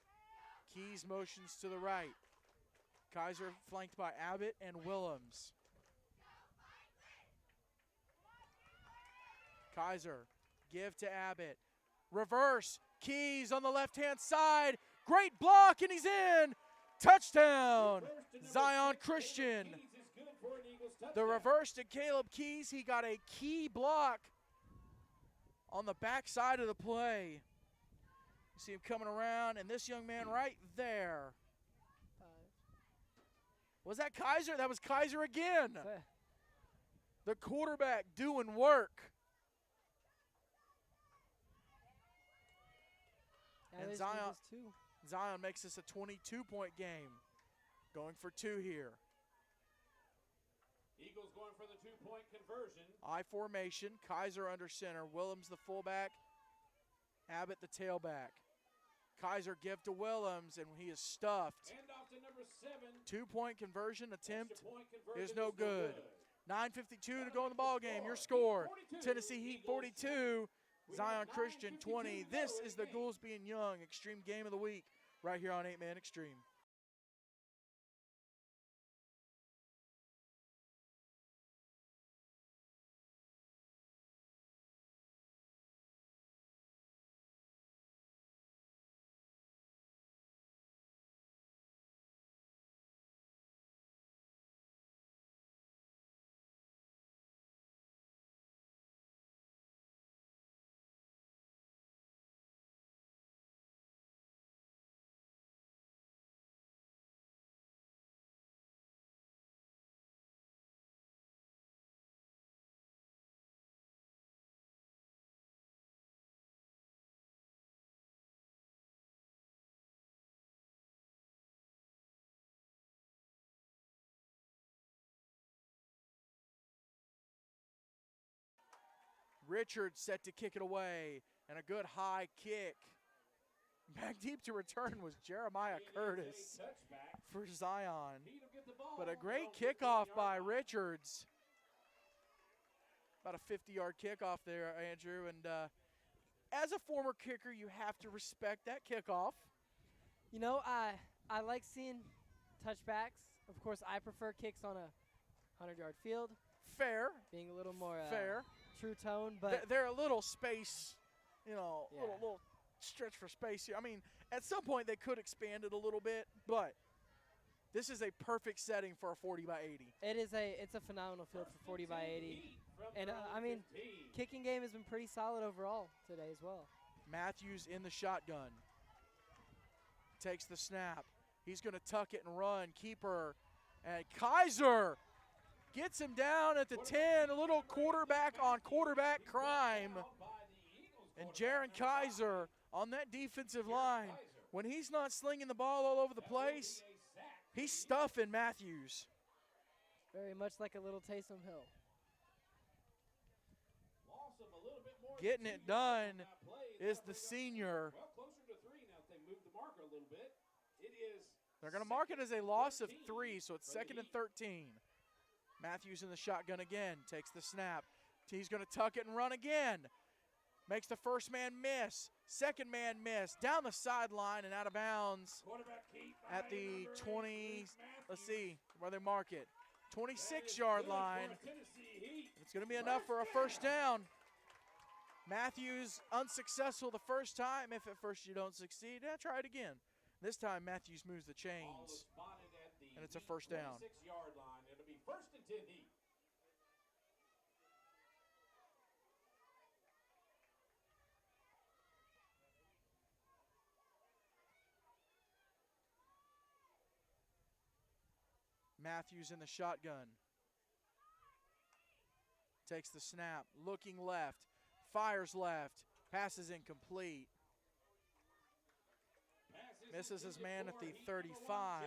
Keys motions to the right. Kaiser flanked by Abbott and Willems. Kaiser, give to Abbott. Reverse, Keys on the left-hand side. Great block, and he's in. Touchdown, Zion Christian. The reverse to Caleb Keys. He got a key block on the backside of the play. You see him coming around, and this young man right there. Was that Kaiser? That was Kaiser again. The quarterback doing work. And Zion makes this a 22-point game. Going for 2 here. Eagles going for the 2-point conversion. I formation, Kaiser under center, Willems the fullback, Abbott the tailback. Kaiser give to Willems, and he is stuffed. Hand off to number 7. 2-point conversion attempt is no no good. 9:52 to go in the ball game. Your score, Tennessee Heat 42, Zion Christian 20. This is the Goolesby and Young Extreme Game of the Week right here on 8-Man Extreme. Richards set to kick it away, and a good high kick. Back deep to return was Jeremiah Curtis for Zion. But a great kickoff by Richards. About a 50-yard kickoff there, Andrew, and as a former kicker, you have to respect that kickoff. You know, I like seeing touchbacks. Of course, I prefer kicks on a 100-yard field. Fair. Being a little more fair. True tone, but they're a little space, you know, yeah. little stretch for space here. I mean, at some point they could expand it a little bit, but this is a perfect setting for a 40 by 80. It's a phenomenal field for 40 by 80. And, I mean, kicking game has been pretty solid overall today as well. Matthews in the shotgun. Takes the snap. He's going to tuck it and run. Keeper. And Kaiser gets him down at the 10. A little quarterback on quarterback crime. And Jaron Kaiser on that defensive line, when he's not slinging the ball all over the place, he's stuffing Matthews. Very much like a little Taysom Hill. Getting it done is the senior. Well, closer to 3 now if they move the marker a little bit. It is. They're going to mark it as a loss of 3, so it's 2nd and 13. Matthews in the shotgun again, takes the snap. He's going to tuck it and run again. Makes the first man miss, second man miss, down the sideline and out of bounds at the 20, let's see where they mark it, 26-yard line. It's going to be enough for a first down. Matthews unsuccessful the first time. If at first you don't succeed, try it again. This time Matthews moves the chains, and it's a first down. 26-yard line. It'll be 1st and 10 Heat. Matthews in the shotgun. Takes the snap, looking left, fires left, passes incomplete. Misses his man at the 35.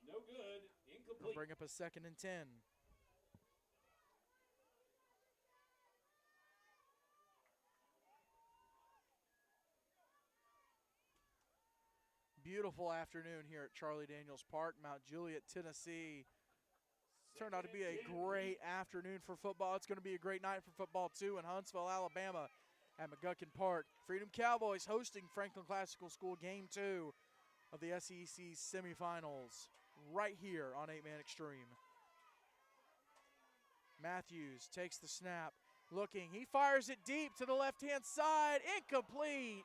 No good. Incomplete. Will bring up a 2nd and 10. Beautiful afternoon here at Charlie Daniels Park, Mount Juliet, Tennessee. Turned out to be a great afternoon for football. It's going to be a great night for football, too, in Huntsville, Alabama at McGuckin Park. Freedom Cowboys hosting Franklin Classical School Game 2 of the SEC Semifinals right here on 8-Man Extreme. Matthews takes the snap, looking. He fires it deep to the left-hand side. Incomplete.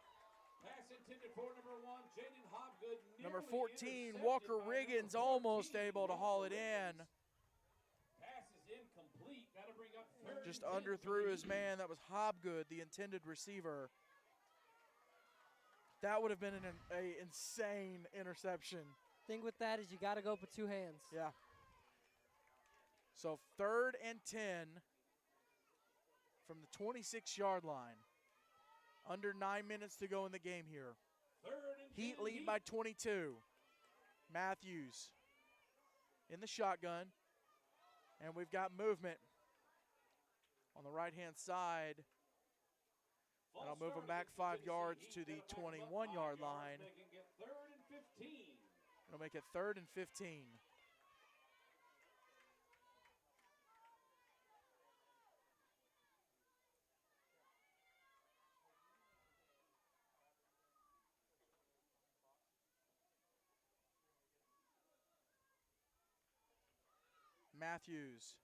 Pass intended for number 1, Jaden Hobgood. Number 14, Walker Riggins, almost able to haul it in. Pass is incomplete. That'll bring up 3rd. Just underthrew his man. That was Hobgood, the intended receiver. That would have been an insane interception. Thing with that is you got to go with 2 hands. Yeah. So 3rd and 10 from the 26-yard line. Under 9 minutes to go in the game here. Heat lead by 22. Matthews in the shotgun. And we've got movement on the right-hand side. And I'll move them back 5 yards to the 21-yard line. It'll make it 3rd and 15. Matthews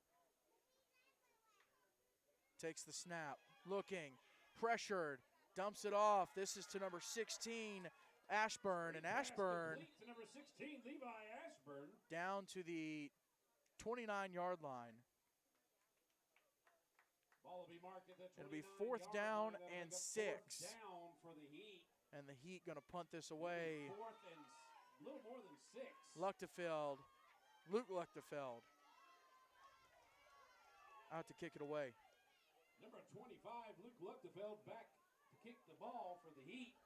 takes the snap, looking, pressured, dumps it off. This is to number 16, Ashburn, and Ashburn to number 16, Levi Ashburn, down to the 29-yard line. Ball will be marked at the 29-yard line. It'll be 4th down and 6. Down for the Heat. And the Heat going to punt this away. 4th and a little more than 6. Luke Luchtefeld. Out to kick it away. Number 25, Luke Luchtefeld, back to kick the ball for the Heat.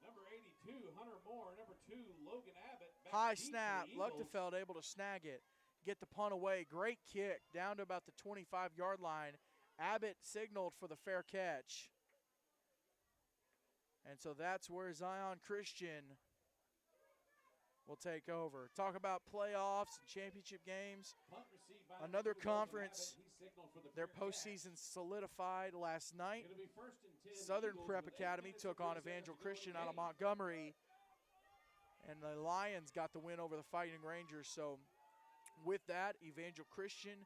Number 82, Hunter Moore. Number 2, Logan Abbott. High snap. Luchtefeld able to snag it. Get the punt away. Great kick down to about the 25-yard line. Abbott signaled for the fair catch. And so that's where Zion Christian will take over. Talk about playoffs and championship games. Another conference Their postseason solidified last night. It'll be 1st and 10. Southern Eagles Prep with 8 Academy minutes took and on 30 Evangel seconds to go in Christian the out of game. Montgomery, and the Lions got the win over the Fighting Rangers. So with that, Evangel Christian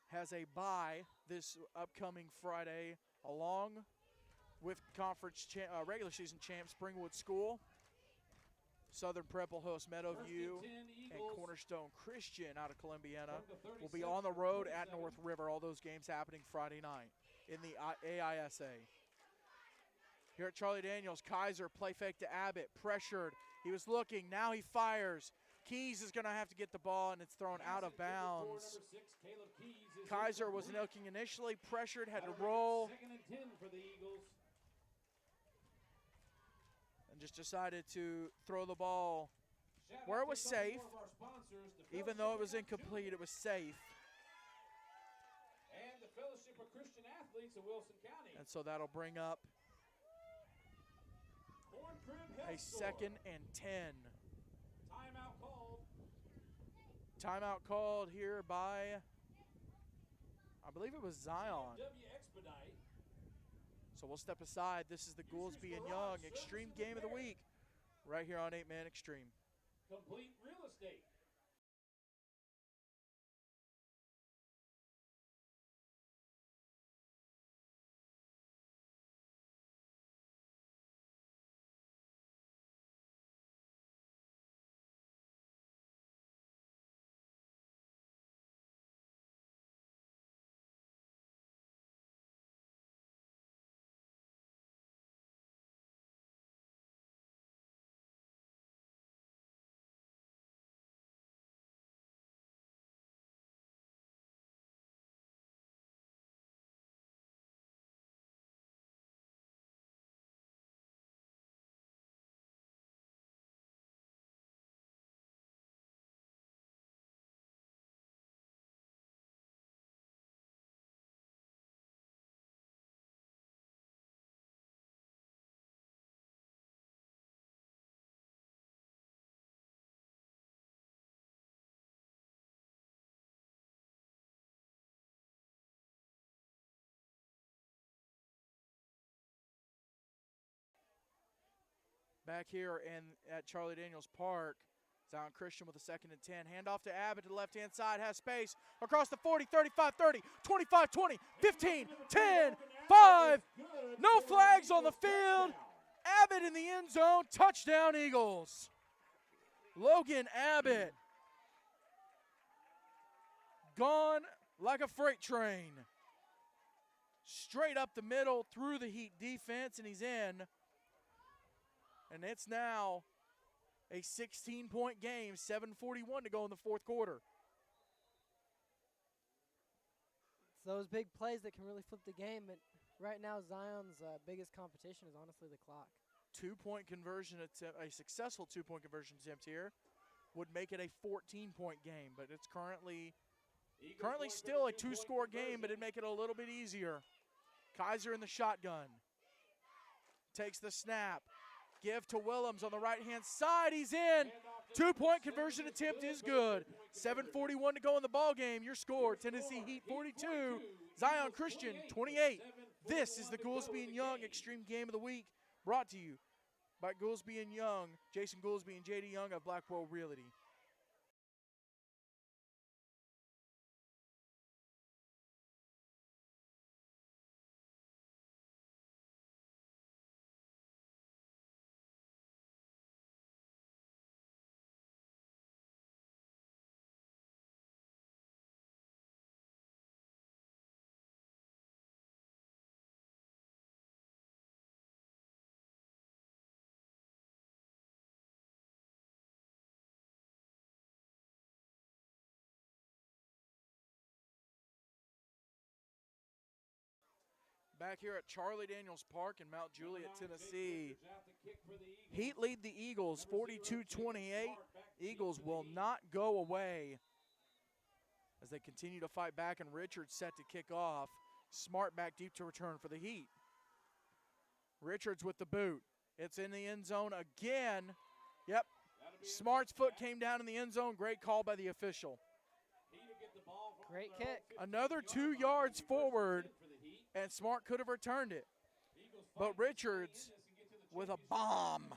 has a bye this upcoming Friday, along with conference regular season champ Springwood School. Southern Prep will host Meadowview, and Cornerstone Christian out of Columbiana will be on the road at North River. All those games happening Friday night in the AISA. Here at Charlie Daniels, Kaiser play fake to Abbott, pressured. He was looking, now he fires. Keys is going to have to get the ball, and it's thrown out of bounds. Kaiser was looking initially, pressured, had to roll. 2nd and 10 for the Eagles. And just decided to throw the ball where it was safe. Even though it was incomplete, it was safe. And the Fellowship of Christian Athletes of Wilson County. And so that'll bring up a 2nd and 10. Timeout called. Timeout called here by, I believe it was Zion. Expedite. So we'll step aside. This is the Goolesby and Young Extreme Game of the Week right here on 8-Man Extreme. Complete Real Estate. Back here at Charlie Daniels Park, Zion Christian with a 2nd and 10. Handoff to Abbott to the left-hand side, has space across the 40, 35, 30, 25, 20, 15, 10, 5. No flags on the field. Abbott in the end zone. Touchdown, Eagles. Logan Abbott. Gone like a freight train. Straight up the middle through the Heat defense, and he's in. And it's now a 16-point game, 7:41 to go in the 4th quarter. It's those big plays that can really flip the game, but right now Zion's biggest competition is honestly the clock. 2-point conversion attempt, a successful 2-point conversion attempt here would make it a 14-point game, but it's currently still a 2-score game, but it'd make it a little bit easier. Kaiser in the shotgun. Takes the snap. Give to Willems on the right-hand side. He's in. 2-point conversion attempt is good. 7:41 to go in the ball game. Your score, Tennessee Heat 42, Zion Christian 28. This is the Goolesby and Young Extreme Game of the Week, brought to you by Goolesby and Young, Jason Goolesby and J.D. Young of Blackwell Realty. Back here at Charlie Daniels Park in Mount Juliet, Tennessee. Heat lead the Eagles 42-28. Eagles will not go away as they continue to fight back, and Richards set to kick off. Smart back deep to return for the Heat. Richards with the boot. It's in the end zone again. Yep. Smart's foot came down in the end zone. Great call by the official. Great kick. Another 2 yards forward, and Smart could have returned it. But Richards with a bomb.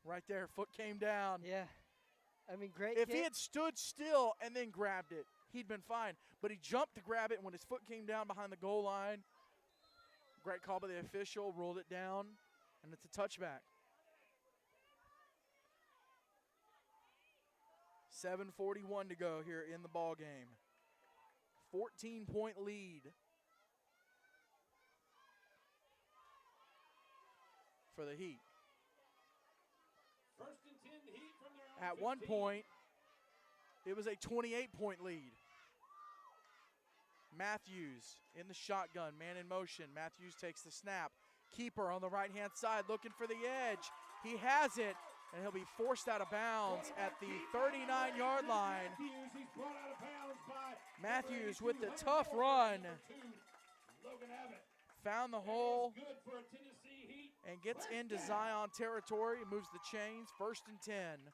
Right there, foot came down. Yeah. I mean, great If kick. he had stood still and then grabbed it, he'd been fine. But he jumped to grab it, and when his foot came down behind the goal line, great call by the official, ruled it down, and it's a touchback. 7:41 to go here in the ball game. 14-point lead for the Heat. First and 10, Heat from their own At one 15. point, it was a 28-point lead. Matthews in the shotgun, man in motion. Matthews takes the snap. Keeper on the right-hand side looking for the edge. He has it, and he'll be forced out of bounds at the 39-yard line. He's brought out of bounds by Matthews with the tough run. Logan Abbott. Found the hole Good for a Tennessee Heat. and gets into Zion territory, moves the chains. First and 10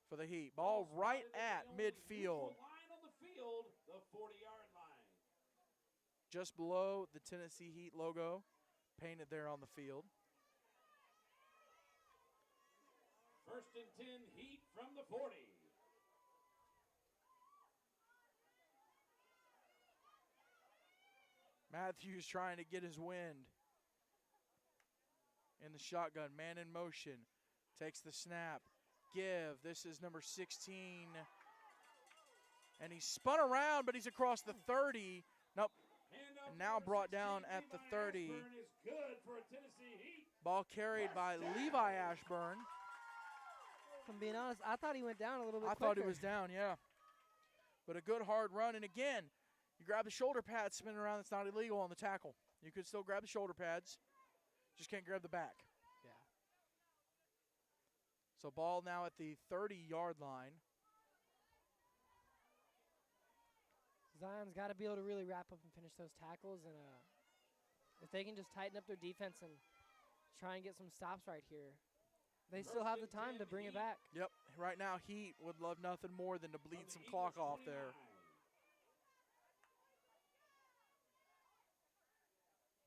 for the Heat. Ball right at midfield, Line on the field, the 40-yard line. just below the Tennessee Heat logo, painted there on the field. First and 10, Heat from the 40. Matthews trying to get his wind in the shotgun, man in motion, takes the snap. Give, this is number 16. And he's spun around, but he's across the 30. Nope, and now brought down at the 30. Is good for a Tennessee Heat. Ball carried by Levi Ashburn. If I'm being honest, I thought he went down a little bit I quicker. thought he was down, yeah. But a good hard run, and again, you grab the shoulder pads spinning around, that's not illegal on the tackle. You could still grab the shoulder pads, just can't grab the back. Yeah. So ball now at the 30-yard line. Zion's got to be able to really wrap up and finish those tackles, and if they can just tighten up their defense and try and get some stops right here, they still have the time to bring it back. Yep, right now Heat would love nothing more than to bleed some clock off there.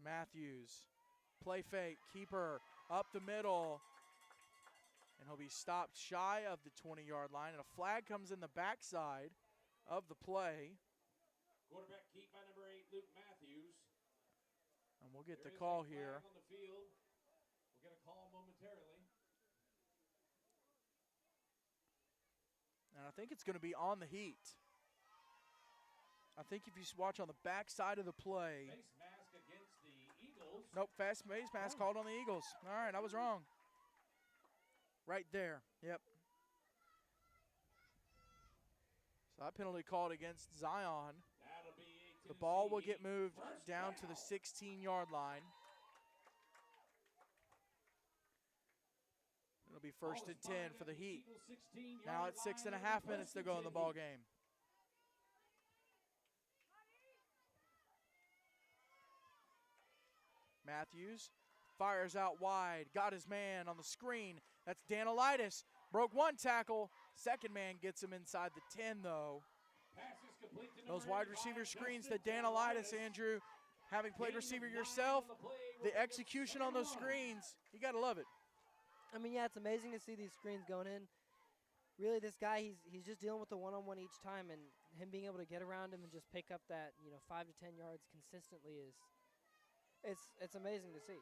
Matthews, play fake, keeper up the middle, and he'll be stopped shy of the 20-yard line, and a flag comes in the backside of the play. Quarterback keep by number 8, Luke Matthews. And we'll get There the is call a flag here. on the field. We'll get a call momentarily. And I think it's going to be on the Heat. I think if you watch on the backside of the play. Face mask against the Eagles. Nope, fast face mask called on the Eagles. All right, I was wrong. Right there, yep. So that penalty called against Zion. That'll be a The ball will Tennessee get moved first down to the down. 16-yard line. It'll be first and 10 for the Heat. Now it's 6.5 minutes to go in the ball game. Matthews fires out wide, got his man on the screen. That's Danilitis. Broke one tackle. Second man gets him inside the 10, though. Those wide receiver screens that Danilitis, Andrew, having played receiver yourself, the execution on those screens, you got to love it. I mean, yeah, it's amazing to see these screens going in. Really, this guy, he's just dealing with the one-on-one each time, and him being able to get around him and just pick up that 5 to 10 yards consistently is it's amazing to see.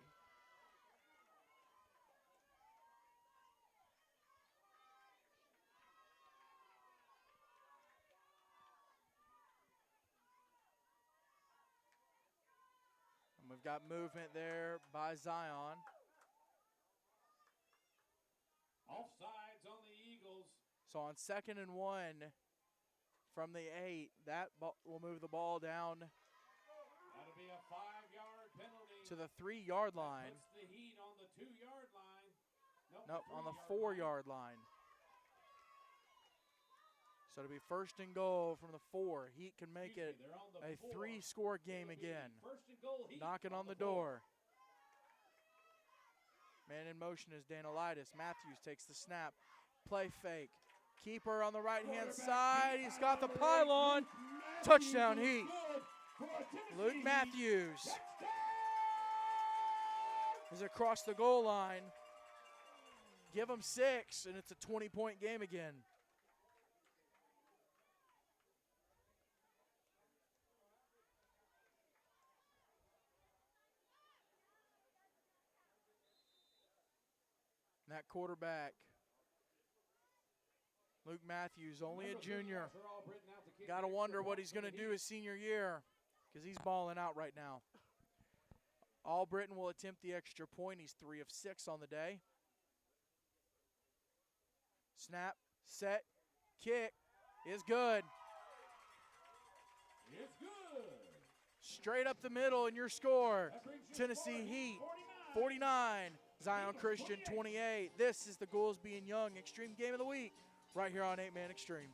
And we've got movement there by Zion. Offsides on the Eagles. So on 2nd and 1 from the 8, that will move the ball down That'll be a 5-yard penalty. to the 3-yard line. Puts the Heat on the 2-yard line. Nope, on the 4-yard line. So it'll be first and goal from the 4. Heat can make it a 3-score game again. First and goal, Heat Knocking on the door. Man in motion is Danilitis. Matthews takes the snap. Play fake. Keeper on the right-hand side. He's got the pylon. Touchdown Heat. Luke Matthews is across the goal line. Give him 6, and it's a 20-point game again. And that quarterback, Luke Matthews, only a junior. Got to wonder what he's going to do his senior year because he's balling out right now. Albritton will attempt the extra point. He's 3 of 6 on the day. Snap, set, kick is good. It's good. Straight up the middle in your score. Tennessee Heat 49, Zion Christian 28. This is the Goolesby and Young Extreme Game of the Week right here on 8-Man Extreme.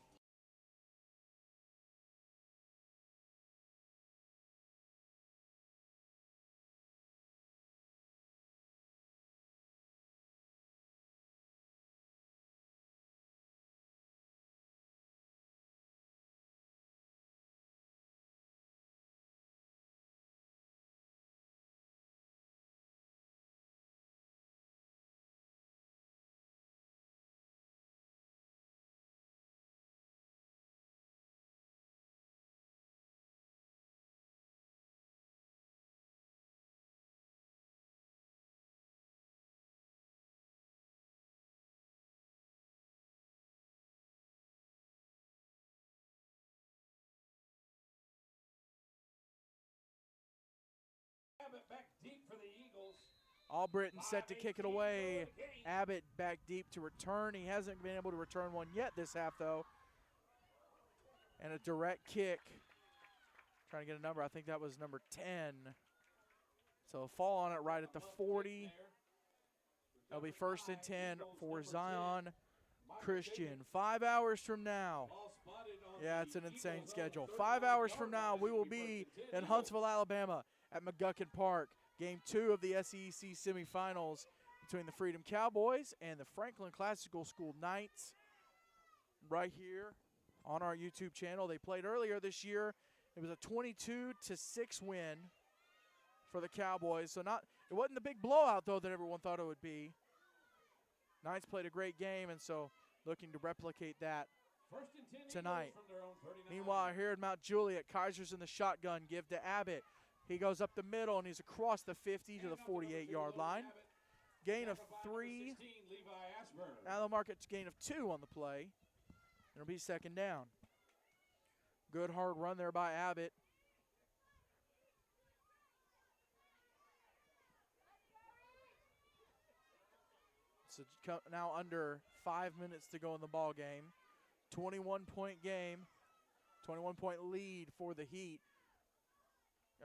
Back deep for the Eagles. Albritton set to kick it away. Abbott back deep to return. He hasn't been able to return one yet this half, though. And a direct kick. Trying to get a number. I think that was number 10. So a fall on it right at the 40. That'll be 1st and 10 for Zion Christian. 5 hours from now. Yeah, it's an insane schedule. 5 hours from now, we will be in Huntsville, Alabama at McGuckin Park. Game 2 of the SEEC Semifinals between the Freedom Cowboys and the Franklin Classical School Knights right here on our YouTube channel. They played earlier this year. It was a 22-6 win for the Cowboys. So it wasn't the big blowout, though, that everyone thought it would be. Knights played a great game, and so looking to replicate that tonight. Meanwhile, here at Mount Juliet, Kaiser's in the shotgun, give to Abbott. He goes up the middle, and he's across the 50 to the 48-yard line. Gain of 3. Now they'll mark it gain of 2 on the play. It'll be 2nd down. Good hard run there by Abbott. So now under 5 minutes to go in the ball game. 21-point game. 21-point lead for the Heat.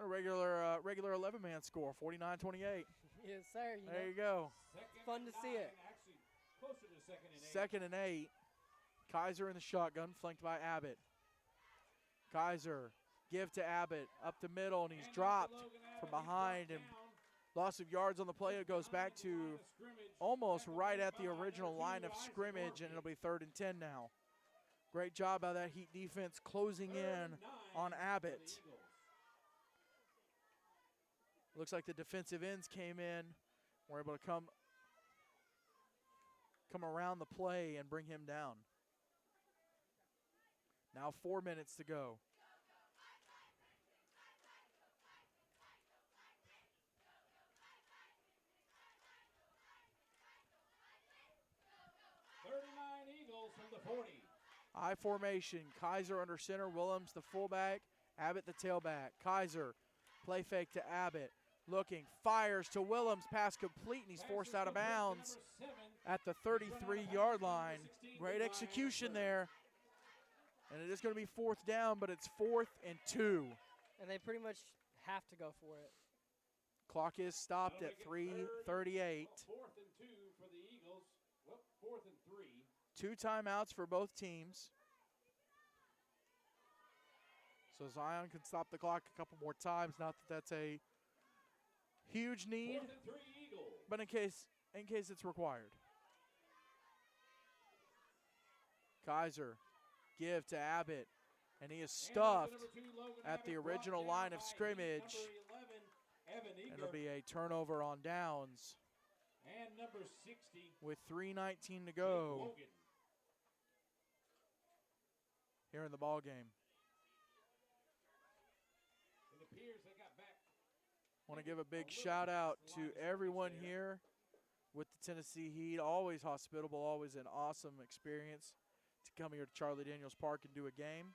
A regular 11-man score, 49-28. Yes, sir. There you go. It's fun to see it. Actually, closer to 2nd and 8. Kaiser in the shotgun, flanked by Abbott. Kaiser, give to Abbott, up the middle, and he's dropped from behind. And loss of yards on the play. It goes back to almost right at the original line of scrimmage, and it'll be 3rd and 10 now. Great job by that Heat defense closing in on Abbott. Looks like the defensive ends came in, were able to come around the play and bring him down. Now 4 minutes to go. Eagles from the 40. I formation, Kaiser under center, Willems the fullback, Abbott the tailback. Kaiser, play fake to Abbott. Looking, fires to Willems, pass complete, and he's forced out of bounds at the 33-yard line. Great execution there. And it is going to be 4th down, but it's 4th and 2. And they pretty much have to go for it. Clock is stopped at 3:38. 4th and 2 for the Eagles. 4th and 3. 2 timeouts for both teams. So Zion can stop the clock a couple more times. Not that that's a huge need, but in case it's required. Kaiser, give to Abbott, and he is stuffed at the original line of scrimmage. And it'll be a turnover on downs. And number 60 with 3:19 to go here in the ball game. It appears they got back. Want to give a big shout out to everyone here with the Tennessee Heat. Always hospitable, always an awesome experience to come here to Charlie Daniels Park and do a game.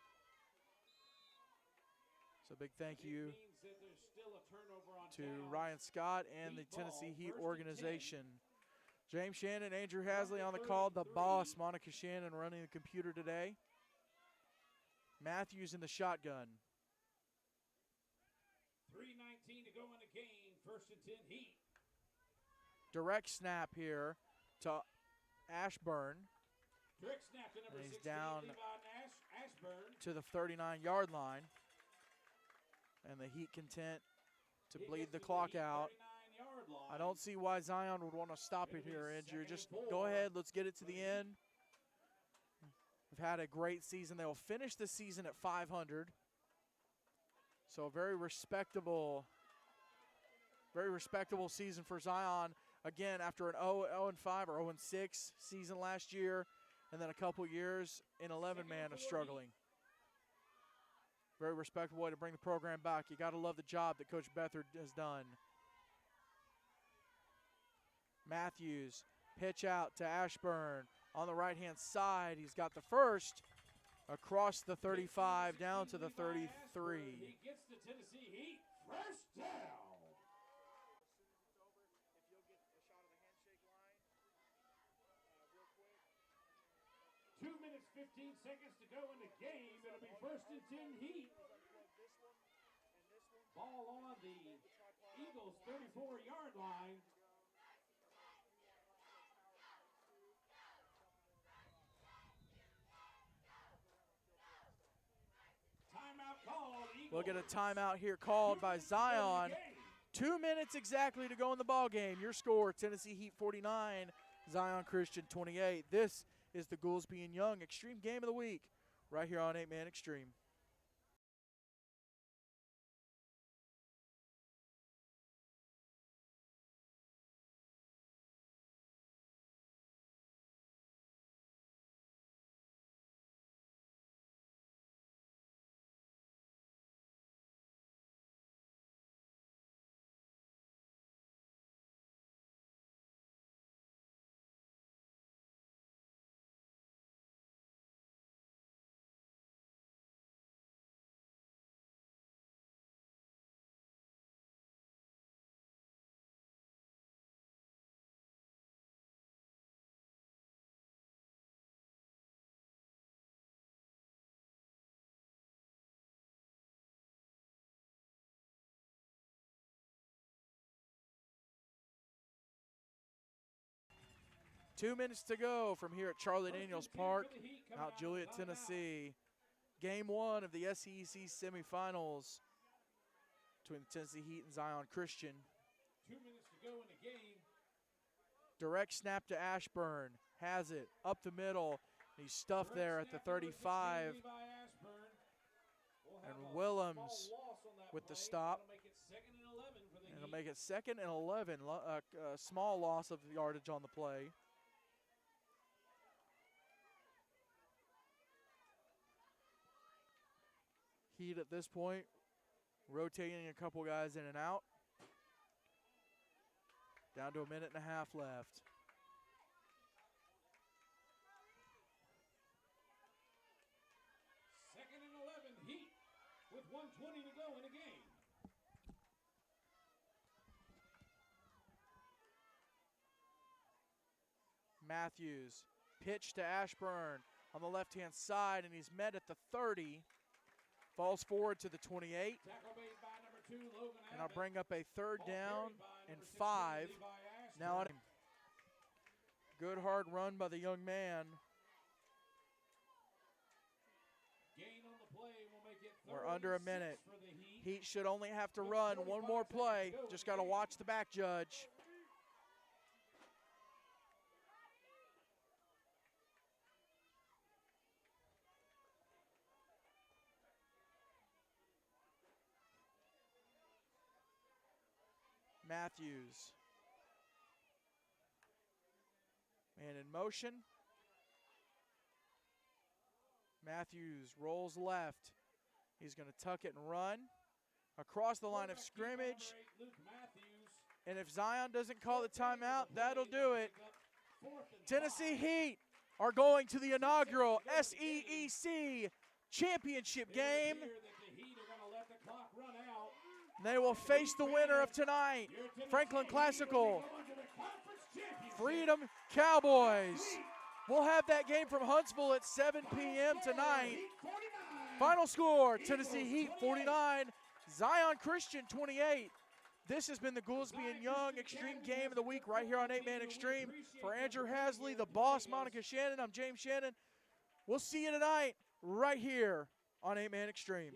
So big thank you to Ryan Scott and the Tennessee Heat organization. James Shannon, Andrew Hasley on the call, the boss, Monica Shannon running the computer today. Matthews in the shotgun. 3:19 to go in the game, 1st and 10 Heat. Direct snap here to Ashburn. Direct snap to number 16, down Ashburn. To the 39-yard line. And the Heat content to bleed the clock out. I don't see why Zion would want to stop it here, Andrew. Just go ahead, let's get it to the end. We've had a great season. They will finish the season at 500. So a very respectable season for Zion. Again, after an 0-5 or 0-6 season last year, and then a couple years in 11-man of struggling. Very respectable way to bring the program back. You got to love the job that Coach Beathard has done. Matthews, pitch out to Ashburn on the right-hand side. He's got the first across the 35 down to the 33. He gets the Tennessee Heat first down. 2 minutes, 15 seconds to go in the game. It'll be 1st and 10 Heat. Ball on the Eagles' 34-yard line. Timeout called. We'll get a timeout here called by Zion. 2 minutes exactly to go in the ball game. Your score, Tennessee Heat 49, Zion Christian 28. This is the Goolesby and Young Extreme Game of the Week right here on 8-Man Extreme. Two minutes to go from here at Charlie Daniels Park, Mount Juliet, Tennessee. Game 1 of the SEEC Semifinals between the Tennessee Heat and Zion Christian. 2 minutes to go in the game. Direct snap to Ashburn. Has it up the middle. He's stuffed there at the 35. And Willems with the stop. And it'll make it 2nd and 11. A small loss of yardage on the play. Heat at this point, rotating a couple guys in and out. Down to a minute and a half left. Second and 11, Heat, with 1:20 to go in the game. Matthews, pitch to Ashburn on the left-hand side, and he's met at the 30. Falls forward to the 28. And I'll bring up a 3rd down and 5. Now, good hard run by the young man. We're under a minute. Heat should only have to run one more play. Just got to watch the back judge. Matthews. Man in motion. Matthews rolls left. He's going to tuck it and run across the line of scrimmage. And if Zion doesn't call the timeout, that'll do it. Tennessee Heat are going to the inaugural SEEC championship game. They will face the winner of tonight, Franklin Classical, Freedom Cowboys. We'll have that game from Huntsville at 7 p.m. tonight. Final score, Tennessee Heat 49, Zion Christian 28. This has been the Goolesby and Young Extreme Game of the Week right here on 8-Man Extreme. For Andrew Hasley, the boss, Monica Shannon, I'm James Shannon. We'll see you tonight right here on 8-Man Extreme.